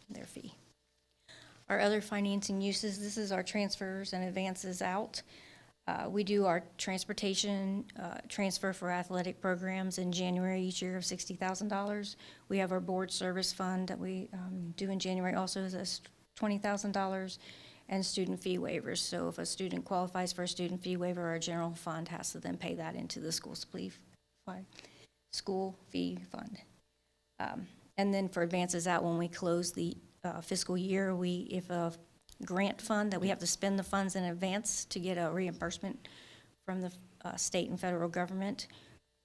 their fee. Our other financing uses, this is our transfers and advances out. We do our transportation transfer for athletic programs in January each year of $60,000. We have our board service fund that we do in January also is $20,000, and student fee waivers. So if a student qualifies for a student fee waiver, our general fund has to then pay that into the school fee fund. And then for advances out, when we close the fiscal year, if a grant fund that we have to spend the funds in advance to get a reimbursement from the state and federal government,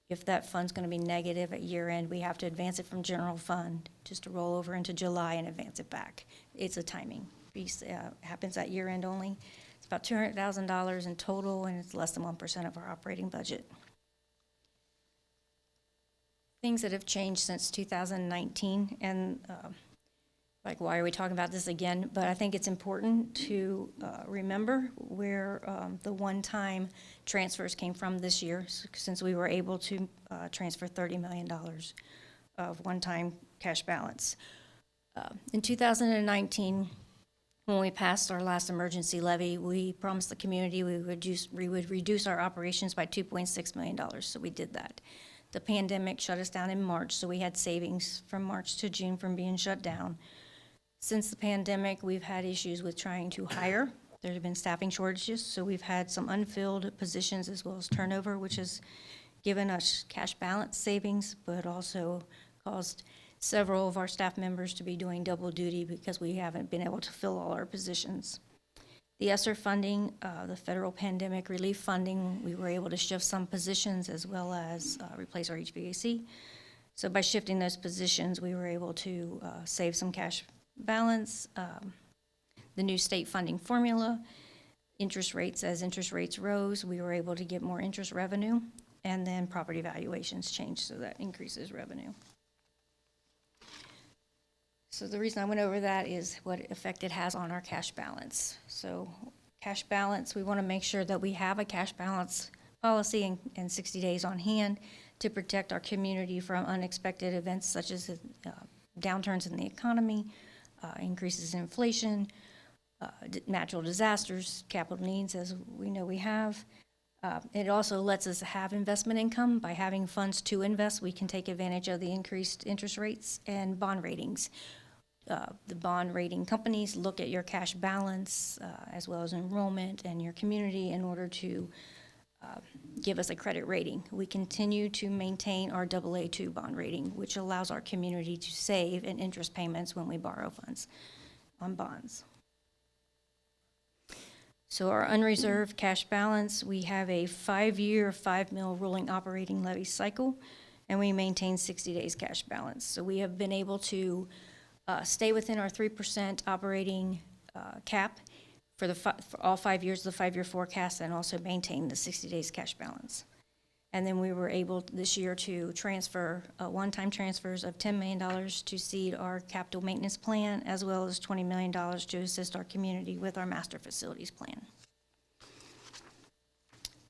if that fund's going to be negative at year end, we have to advance it from general fund just to roll over into July and advance it back. It's a timing piece. Happens at year end only. It's about $200,000 in total, and it's less than 1% of our operating budget. Things that have changed since 2019, and like, why are we talking about this again? But I think it's important to remember where the one-time transfers came from this year, since we were able to transfer $30 million of one-time cash balance. In 2019, when we passed our last emergency levy, we promised the community we would reduce our operations by $2.6 million, so we did that. The pandemic shut us down in March, so we had savings from March to June from being shut down. Since the pandemic, we've had issues with trying to hire. There have been staffing shortages, so we've had some unfilled positions as well as turnover, which has given us cash balance savings, but also caused several of our staff members to be doing double duty because we haven't been able to fill all our positions. The ESSER funding, the federal pandemic relief funding, we were able to shift some positions as well as replace our HVAC. So by shifting those positions, we were able to save some cash balance. The new state funding formula, interest rates, as interest rates rose, we were able to get more interest revenue, and then property valuations changed, so that increases revenue. So the reason I went over that is what effect it has on our cash balance. So cash balance, we want to make sure that we have a cash balance policy and 60 days on hand to protect our community from unexpected events such as downturns in the economy, increases in inflation, natural disasters, capital needs, as we know we have. It also lets us have investment income. By having funds to invest, we can take advantage of the increased interest rates and bond ratings. The bond rating companies look at your cash balance as well as enrollment and your community in order to give us a credit rating. We continue to maintain our AA2 bond rating, which allows our community to save in interest payments when we borrow funds on bonds. So our unreserved cash balance, we have a 5-year, 5 mil rolling operating levy cycle, and we maintain 60 days cash balance. So we have been able to stay within our 3% operating cap for all 5 years of the 5-year forecast, and also maintain the 60 days cash balance. And then we were able this year to transfer one-time transfers of $10 million to seed our capital maintenance plan, as well as $20 million to assist our community with our master facilities plan.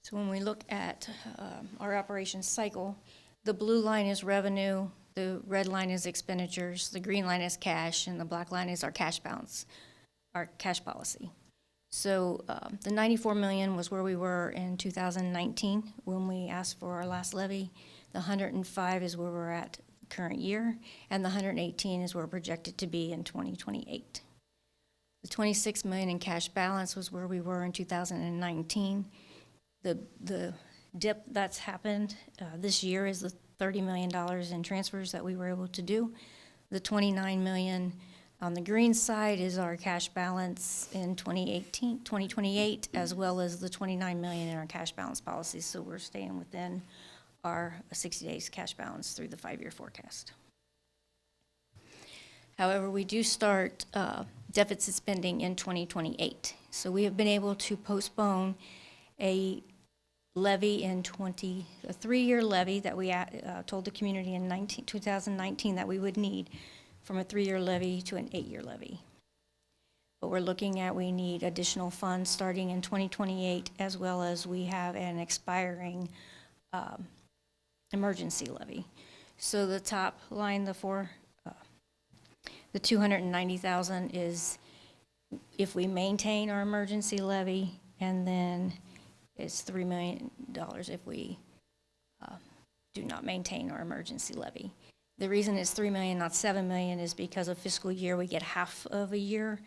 So when we look at our operations cycle, the blue line is revenue, the red line is expenditures, the green line is cash, and the black line is our cash balance, our cash policy. So the $94 million was where we were in 2019 when we asked for our last levy. The 105 is where we're at current year, and the 118 is where we're projected to be in 2028. The $26 million in cash balance was where we were in 2019. The dip that's happened this year is the $30 million in transfers that we were able to do. The $29 million on the green side is our cash balance in 2028, as well as the $29 million in our cash balance policies. So we're staying within our 60 days cash balance through the 5-year forecast. However, we do start deficit spending in 2028. So we have been able to postpone a levy a 3-year levy that we told the community in 2019 that we would need, from a 3-year levy to an 8-year levy. But we're looking at, we need additional funds starting in 2028, as well as we have an expiring emergency levy. So the top line, the $290,000 is if we maintain our emergency levy, and then it's $3 million if we do not maintain our emergency levy. The reason it's $3 million, not $7 million, is because of fiscal year, we get half of a year.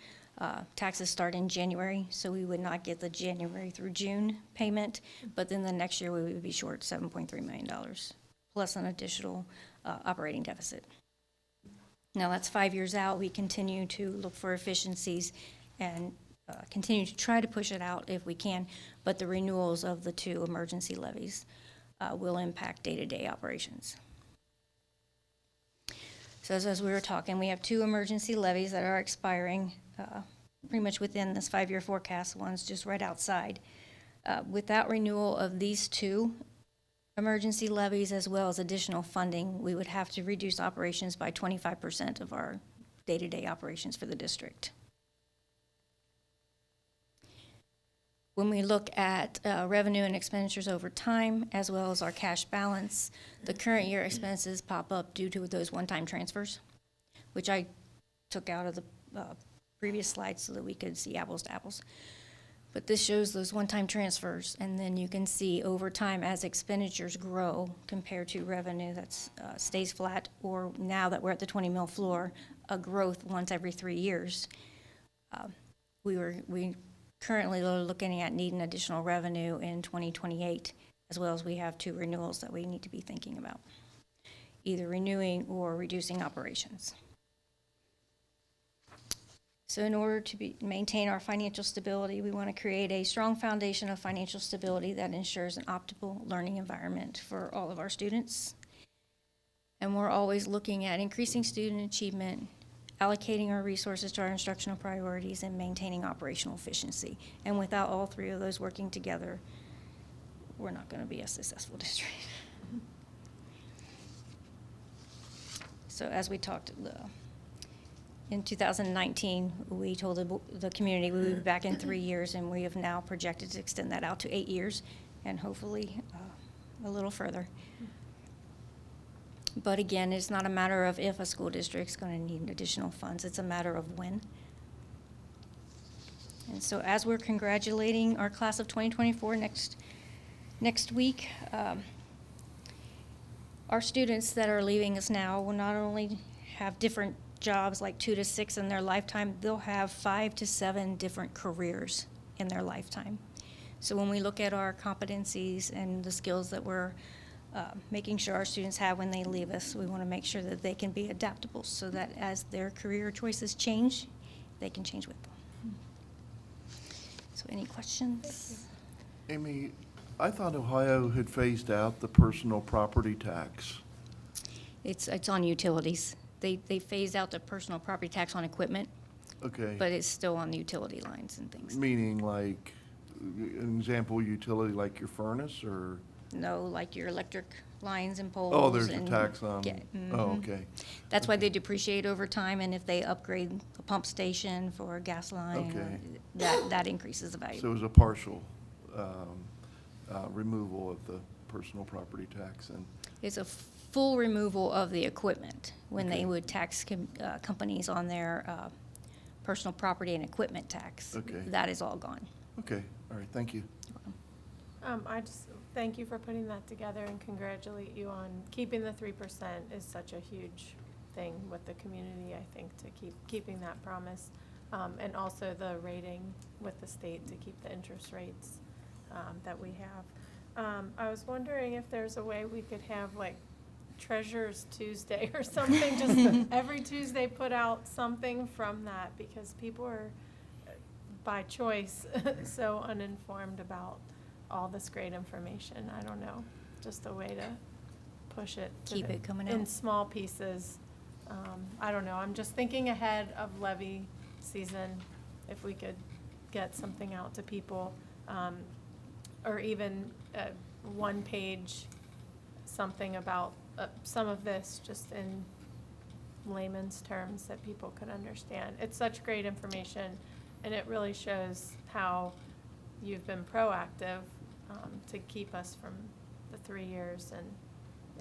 Taxes start in January, so we would not get the January through June payment, but then the next year we would be short $7.3 million, plus an additional operating deficit. Now that's 5 years out. We continue to look for efficiencies and continue to try to push it out if we can, but the renewals of the 2 emergency levies will impact day-to-day operations. So as we were talking, we have 2 emergency levies that are expiring pretty much within this 5-year forecast. One's just right outside. Without renewal of these 2 emergency levies, as well as additional funding, we would have to reduce operations by 25% of our day-to-day operations for the district. When we look at revenue and expenditures over time, as well as our cash balance, the current year expenses pop up due to those one-time transfers, which I took out of the previous slide so that we could see apples to apples. But this shows those one-time transfers, and then you can see over time as expenditures grow compared to revenue that stays flat, or now that we're at the 20 mil floor, a growth once every 3 years. We currently looking at needing additional revenue in 2028, as well as we have 2 renewals that we need to be thinking about, either renewing or reducing operations. So in order to maintain our financial stability, we want to create a strong foundation of financial stability that ensures an optimal learning environment for all of our students. And we're always looking at increasing student achievement, allocating our resources to our instructional priorities, and maintaining operational efficiency. And without all 3 of those working together, we're not going to be a successful district. So as we talked, in 2019, we told the community we would be back in 3 years, and we have now projected to extend that out to 8 years, and hopefully a little further. But again, it's not a matter of if a school district's going to need additional funds, it's a matter of when. And so as we're congratulating our class of 2024 next week, our students that are leaving us now will not only have different jobs like 2 to 6 in their lifetime, they'll have 5 to 7 different careers in their lifetime. So when we look at our competencies and the skills that we're making sure our students have when they leave us, we want to make sure that they can be adaptable so that as their career choices change, they can change with them. So any questions? Amy, I thought Ohio had phased out the personal property tax. It's on utilities. They phased out the personal property tax on equipment, Okay. but it's still on the utility lines and things. Meaning like, an example utility like your furnace or? No, like your electric lines and poles. Oh, there's a and tax on, oh, mhm. okay. That's why they depreciate over time, and if they upgrade a pump station for a gas line, Okay. that increases the value. So it was a partial removal of the personal property tax and, It's a full removal of the equipment when they Okay. would tax companies on their personal property and equipment tax. Okay. That is all gone. okay, all right, thank you. I just thank you for putting that together and congratulate you on keeping the 3% is such a huge thing with the community, I think, to keeping that promise. And also the rating with the state to keep the interest rates that we have. I was wondering if there's a way we could have like Treasurer's Tuesday or something, just every Tuesday put out something from that because people are, by choice, so uninformed about all this great information. I don't know, just a way to push it. Keep it coming in out. small pieces. I don't know, I'm just thinking ahead of levy season, if we could get something out to people, or even one page, something about some of this, just in layman's terms that people could understand. It's such great information, and it really shows how you've been proactive to keep us from the 3 years and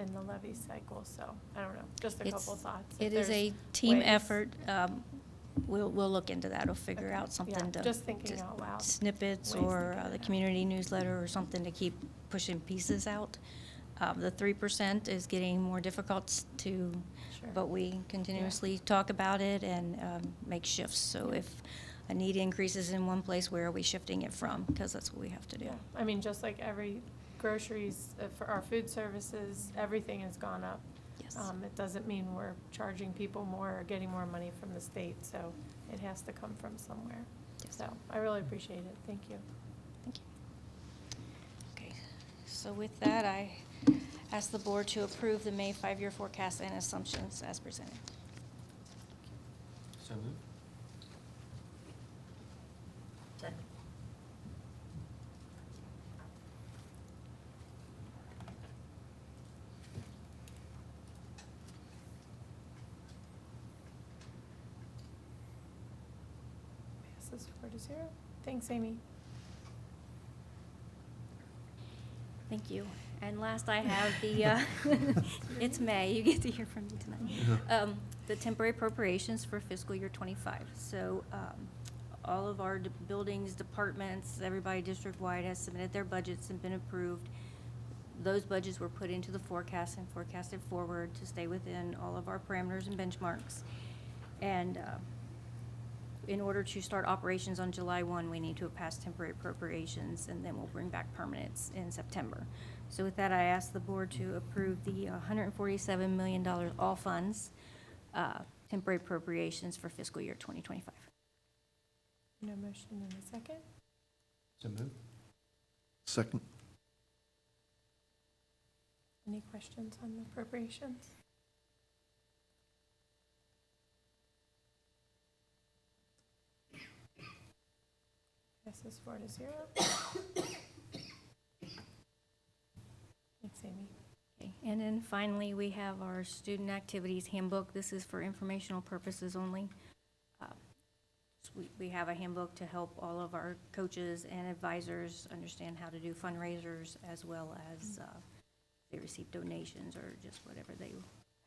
in the levy cycle. So I don't know, just a couple thoughts. It If is a there's team ways. effort. We'll look into that. We'll figure out something to. Just thinking out loud. Snippets Ways to or get the it out. community newsletter or something to keep pushing pieces out. The 3% is getting more difficult to, Sure. but we continuously talk about it and make shifts. So if a need increases in one place, where are we shifting it from? Because that's what we have to do. Yeah, I mean, just like every groceries, for our food services, everything has gone up. Yes. It doesn't mean we're charging people more or getting more money from the state, so it has to come from somewhere. Yes. So I really appreciate it. Thank you. Thank you. Okay, so with that, I ask the board to approve the May 5-year forecast and assumptions as presented. So moved. Second. Passes 4-0. Thanks, Amy. Thank you. And last, I have the, it's May, you get to hear from me tonight. The temporary appropriations for fiscal year '25. So all of our buildings, departments, everybody district-wide has submitted their budgets and been approved. Those budgets were put into the forecast and forecasted forward to stay within all of our parameters and benchmarks. And in order to start operations on July 1, we need to have passed temporary appropriations, and then we'll bring back permanents in September. So with that, I ask the board to approve the $147 million all funds temporary appropriations for fiscal year 2025. No motion in a second. So moved. Second, Any questions on the appropriations? Passes 4-0. Thanks, Amy. Okay, and then finally, we have our student activities handbook. This is for informational purposes only. We have a handbook to help all of our coaches and advisors understand how to do fundraisers, as well as they receive donations or just whatever they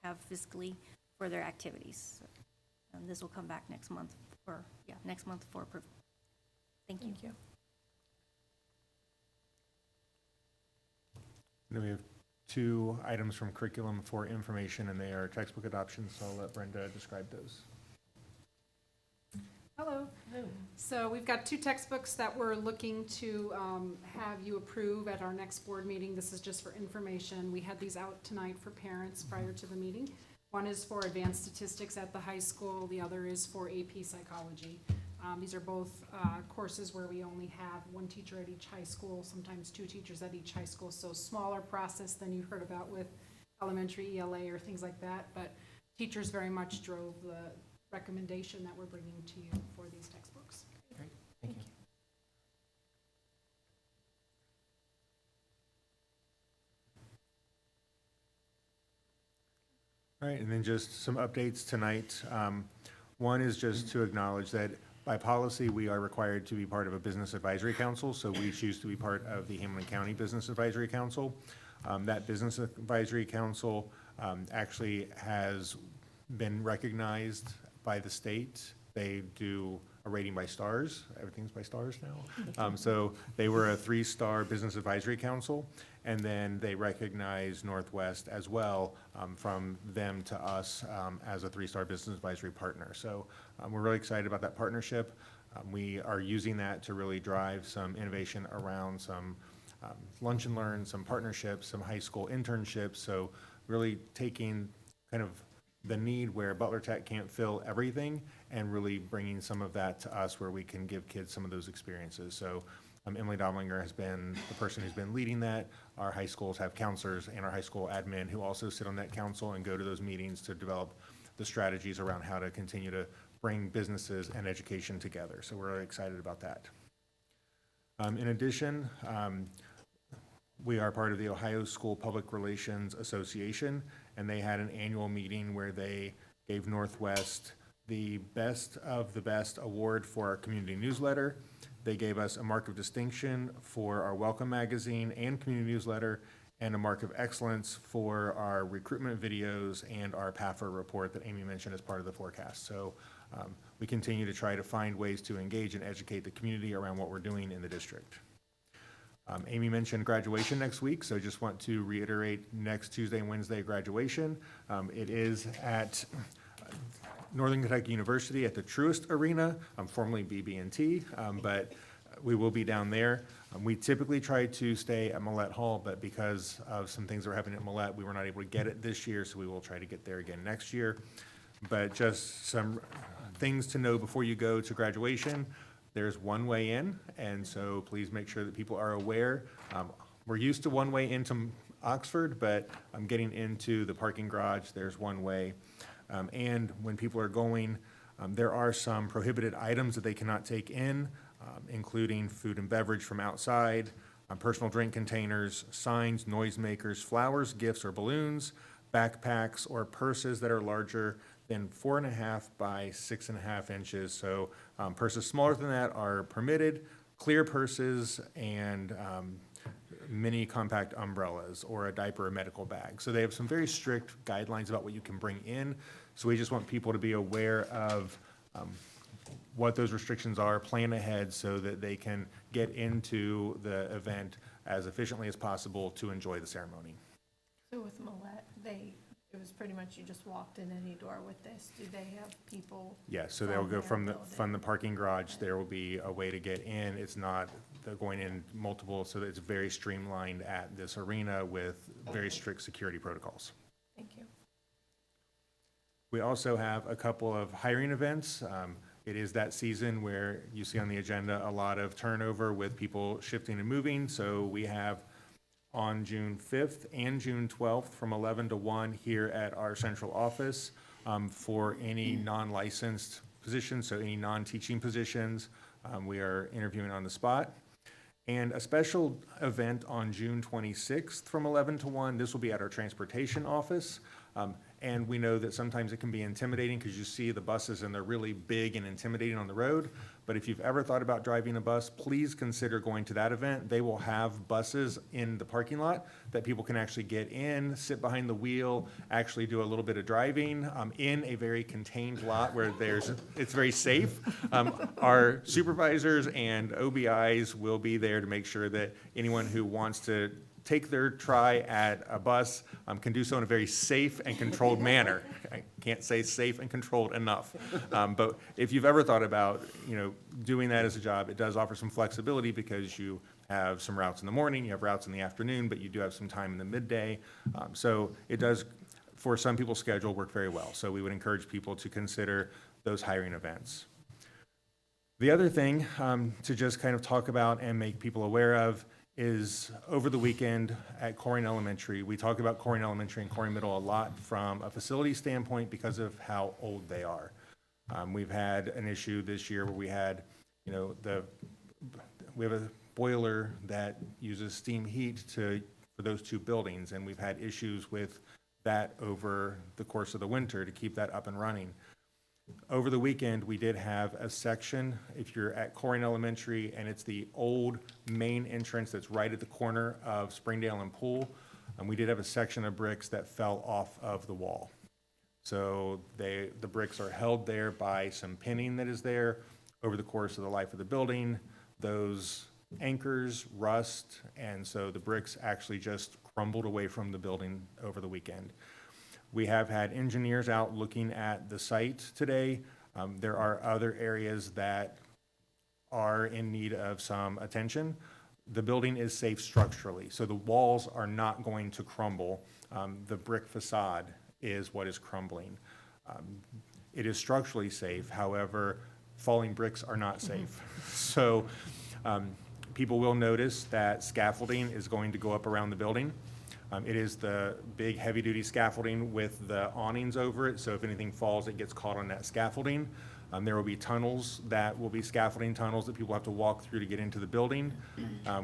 have fiscally for their activities. So, this will come back next month for approval. Thank you. Thank you. Then we have 2 items from curriculum for information, and they are textbook adoptions, so I'll let Brenda describe those. Hello. So we've got 2 textbooks that we're looking to have you approve at our next board meeting. This is just for information. We had these out tonight for parents prior to the meeting. One is for advanced statistics at the high school. The other is for AP psychology. These are both courses where we only have 1 teacher at each high school, sometimes 2 teachers at each high school. So smaller process than you heard about with elementary ELA or things like that. But teachers very much drove the recommendation that we're bringing to you for these textbooks. Great, thank you. All right, and then just some updates tonight. One is just to acknowledge that by policy, we are required to be part of a business advisory council, so we choose to be part of the Hamilton County Business Advisory Council. That Business Advisory Council actually has been recognized by the state. They do a rating by stars. Everything's by stars now. So they were a 3-star Business Advisory Council, and then they recognize Northwest as well, from them to us as a 3-star Business Advisory Partner. So we're really excited about that partnership. We are using that to really drive some innovation around some lunch and learn, some partnerships, some high school internships. So really taking kind of the need where Butler Tech can't fill everything and really bringing some of that to us where we can give kids some of those experiences. So Emily Domlinger has been the person who's been leading that. Our high schools have counselors and our high school admin who also sit on that council and go to those meetings to develop the strategies around how to continue to bring businesses and education together. So we're really excited about that. In addition, we are part of the Ohio School Public Relations Association, and they had an annual meeting where they gave Northwest the Best of the Best award for our community newsletter. They gave us a mark of distinction for our Welcome magazine and community newsletter, and a mark of excellence for our recruitment videos and our PAFR report that Amy mentioned as part of the forecast. So we continue to try to find ways to engage and educate the community around what we're doing in the district. Amy mentioned graduation next week, so just want to reiterate next Tuesday and Wednesday graduation. It is at Northern Kentucky University at the Truist Arena, formerly BB&T, but we will be down there. We typically try to stay at Millett Hall, but because of some things that were happening at Millett, we were not able to get it this year, so we will try to get there again next year. But just some things to know before you go to graduation. There's one way in, and so please make sure that people are aware. We're used to one way into Oxford, but getting into the parking garage, there's one way. And when people are going, there are some prohibited items that they cannot take in, including food and beverage from outside, personal drink containers, signs, noisemakers, flowers, gifts, or balloons, backpacks, or purses that are larger than 4.5 by 6.5 inches. So purses smaller than that are permitted, clear purses, and mini compact umbrellas or a diaper or medical bag. So they have some very strict guidelines about what you can bring in. So we just want people to be aware of what those restrictions are, plan ahead so that they can get into the event as efficiently as possible to enjoy the ceremony. So with Millett, it was pretty much you just walked in any door with this. Do they have people? Yeah, so they'll go their from building? the parking garage. There will be a way to get in. It's not they're going in multiple, so that it's very streamlined at this arena with very strict security protocols. Thank you. We also have a couple of hiring events. It is that season where you see on the agenda a lot of turnover with people shifting and moving. So we have on June 5th and June 12th from 11 to 1 here at our central office for any non-licensed positions, so any non-teaching positions. We are interviewing on the spot. And a special event on June 26th from 11 to 1. This will be at our transportation office. And we know that sometimes it can be intimidating because you see the buses and they're really big and intimidating on the road. But if you've ever thought about driving a bus, please consider going to that event. They will have buses in the parking lot that people can actually get in, sit behind the wheel, actually do a little bit of driving in a very contained lot where it's very safe. Our supervisors and OBIs will be there to make sure that anyone who wants to take their try at a bus can do so in a very safe and controlled manner. I can't say safe and controlled enough. But if you've ever thought about, doing that as a job, it does offer some flexibility because you have some routes in the morning, you have routes in the afternoon, but you do have some time in the midday. So it does, for some people's schedule, work very well. So we would encourage people to consider those hiring events. The other thing to just kind of talk about and make people aware of is over the weekend at Corrine Elementary. We talk about Corrine Elementary and Corrine Middle a lot from a facility standpoint because of how old they are. We've had an issue this year where we had, we have a boiler that uses steam heat for those two buildings, and we've had issues with that over the course of the winter to keep that up and running. Over the weekend, we did have a section, if you're at Corrine Elementary, and it's the old main entrance that's right at the corner of Springdale and Pool, and we did have a section of bricks that fell off of the wall. So the bricks are held there by some pinning that is there. Over the course of the life of the building, those anchors rust, and so the bricks actually just crumbled away from the building over the weekend. We have had engineers out looking at the site today. There are other areas that are in need of some attention. The building is safe structurally, so the walls are not going to crumble. The brick facade is what is crumbling. It is structurally safe, however, falling bricks are not safe. So people will notice that scaffolding is going to go up around the building. It is the big heavy-duty scaffolding with the awnings over it, so if anything falls, it gets caught on that scaffolding. There will be tunnels that will be scaffolding tunnels that people have to walk through to get into the building.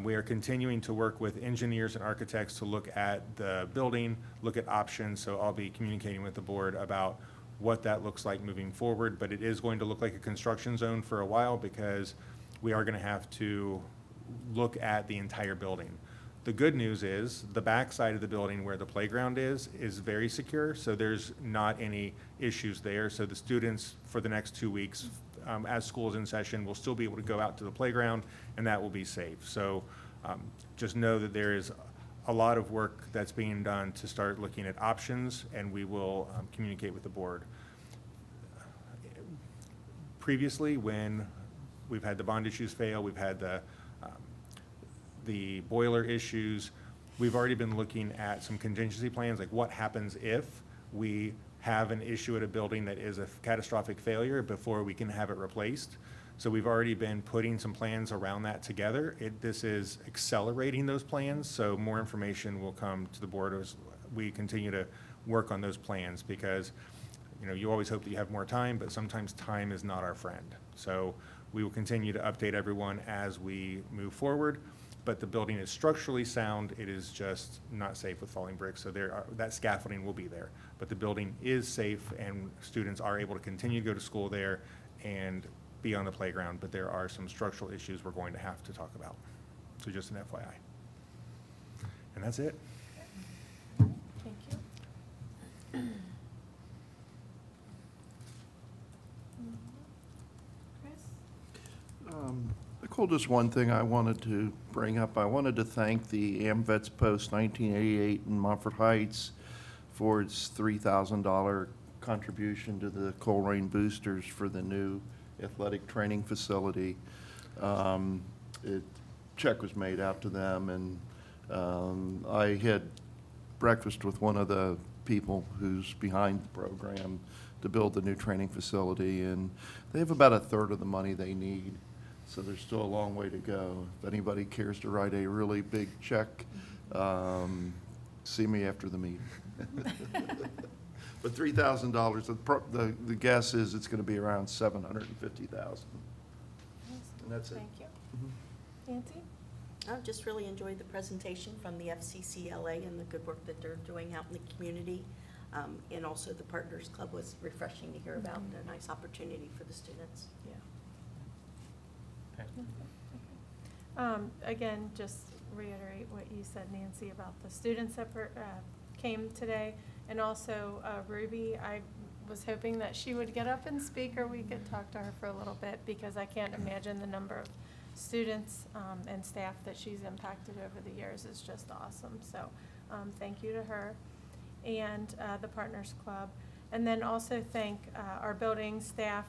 We are continuing to work with engineers and architects to look at the building, look at options, so I'll be communicating with the board about what that looks like moving forward, but it is going to look like a construction zone for a while because we are going to have to look at the entire building. The good news is the back side of the building where the playground is very secure, so there's not any issues there. So the students for the next 2 weeks, as school is in session, will still be able to go out to the playground, and that will be safe. So just know that there is a lot of work that's being done to start looking at options, and we will communicate with the board. Previously, when we've had the bond issues fail, we've had the boiler issues, we've already been looking at some contingency plans, like what happens if we have an issue at a building that is a catastrophic failure before we can have it replaced. So we've already been putting some plans around that together. This is accelerating those plans, so more information will come to the board as we continue to work on those plans because, you always hope that you have more time, but sometimes time is not our friend. So we will continue to update everyone as we move forward. But the building is structurally sound. It is just not safe with falling bricks. So that scaffolding will be there. But the building is safe, and students are able to continue to go to school there and be on the playground. But there are some structural issues we're going to have to talk about. So just an FYI. And that's it. Thank you. Chris? Nicole, just one thing I wanted to bring up. I wanted to thank the AMVETS Post 1988 in Montfort Heights for its $3,000 contribution to the Colerain Boosters for the new athletic training facility. Check was made out to them, and I had breakfast with one of the people who's behind the program to build the new training facility, and they have about a third of the money they need. So there's still a long way to go. If anybody cares to write a really big check, see me after the meeting. But $3,000, the guess is it's going to be around $750,000. And that's it. Thank you. Nancy? I've just really enjoyed the presentation from the FCCLA and the good work that they're doing out in the community. And also the Partners Club was refreshing to hear about, and a nice opportunity for the students. Again, just reiterate what you said, Nancy, about the students that came today. And also Ruby, I was hoping that she would get up and speak, or we could talk to her for a little bit, because I can't imagine the number of students and staff that she's impacted over the years is just awesome. So thank you to her and the Partners Club. And then also thank our building staff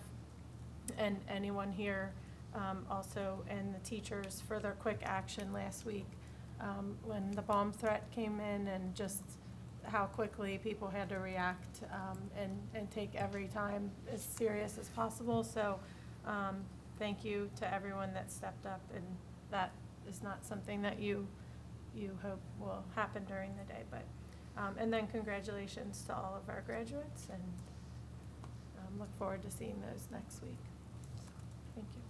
and anyone here also, and the teachers for their quick action last week when the bomb threat came in, and just how quickly people had to react and take every time as serious as possible. So thank you to everyone that stepped up, and that is not something that you hope will happen during the day. But and then congratulations to all of our graduates, and look forward to seeing those next week. Thank you.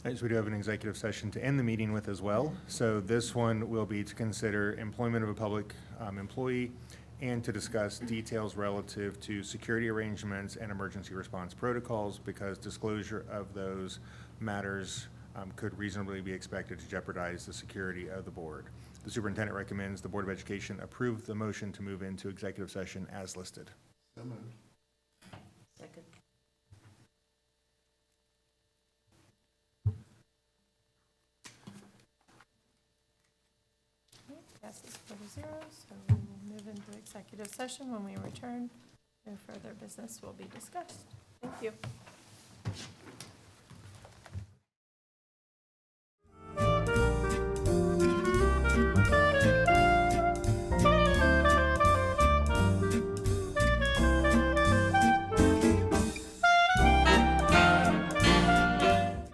All right, so we do have an executive session to end the meeting with as well. So this one will be to consider employment of a public employee and to discuss details relative to security arrangements and emergency response protocols, because disclosure of those matters could reasonably be expected to jeopardize the security of the board. The superintendent recommends the Board of Education approve the motion to move into executive session as listed. So moved. Second. Passes 4-0, so we will move into executive session. When we return, no further business will be discussed. Thank you.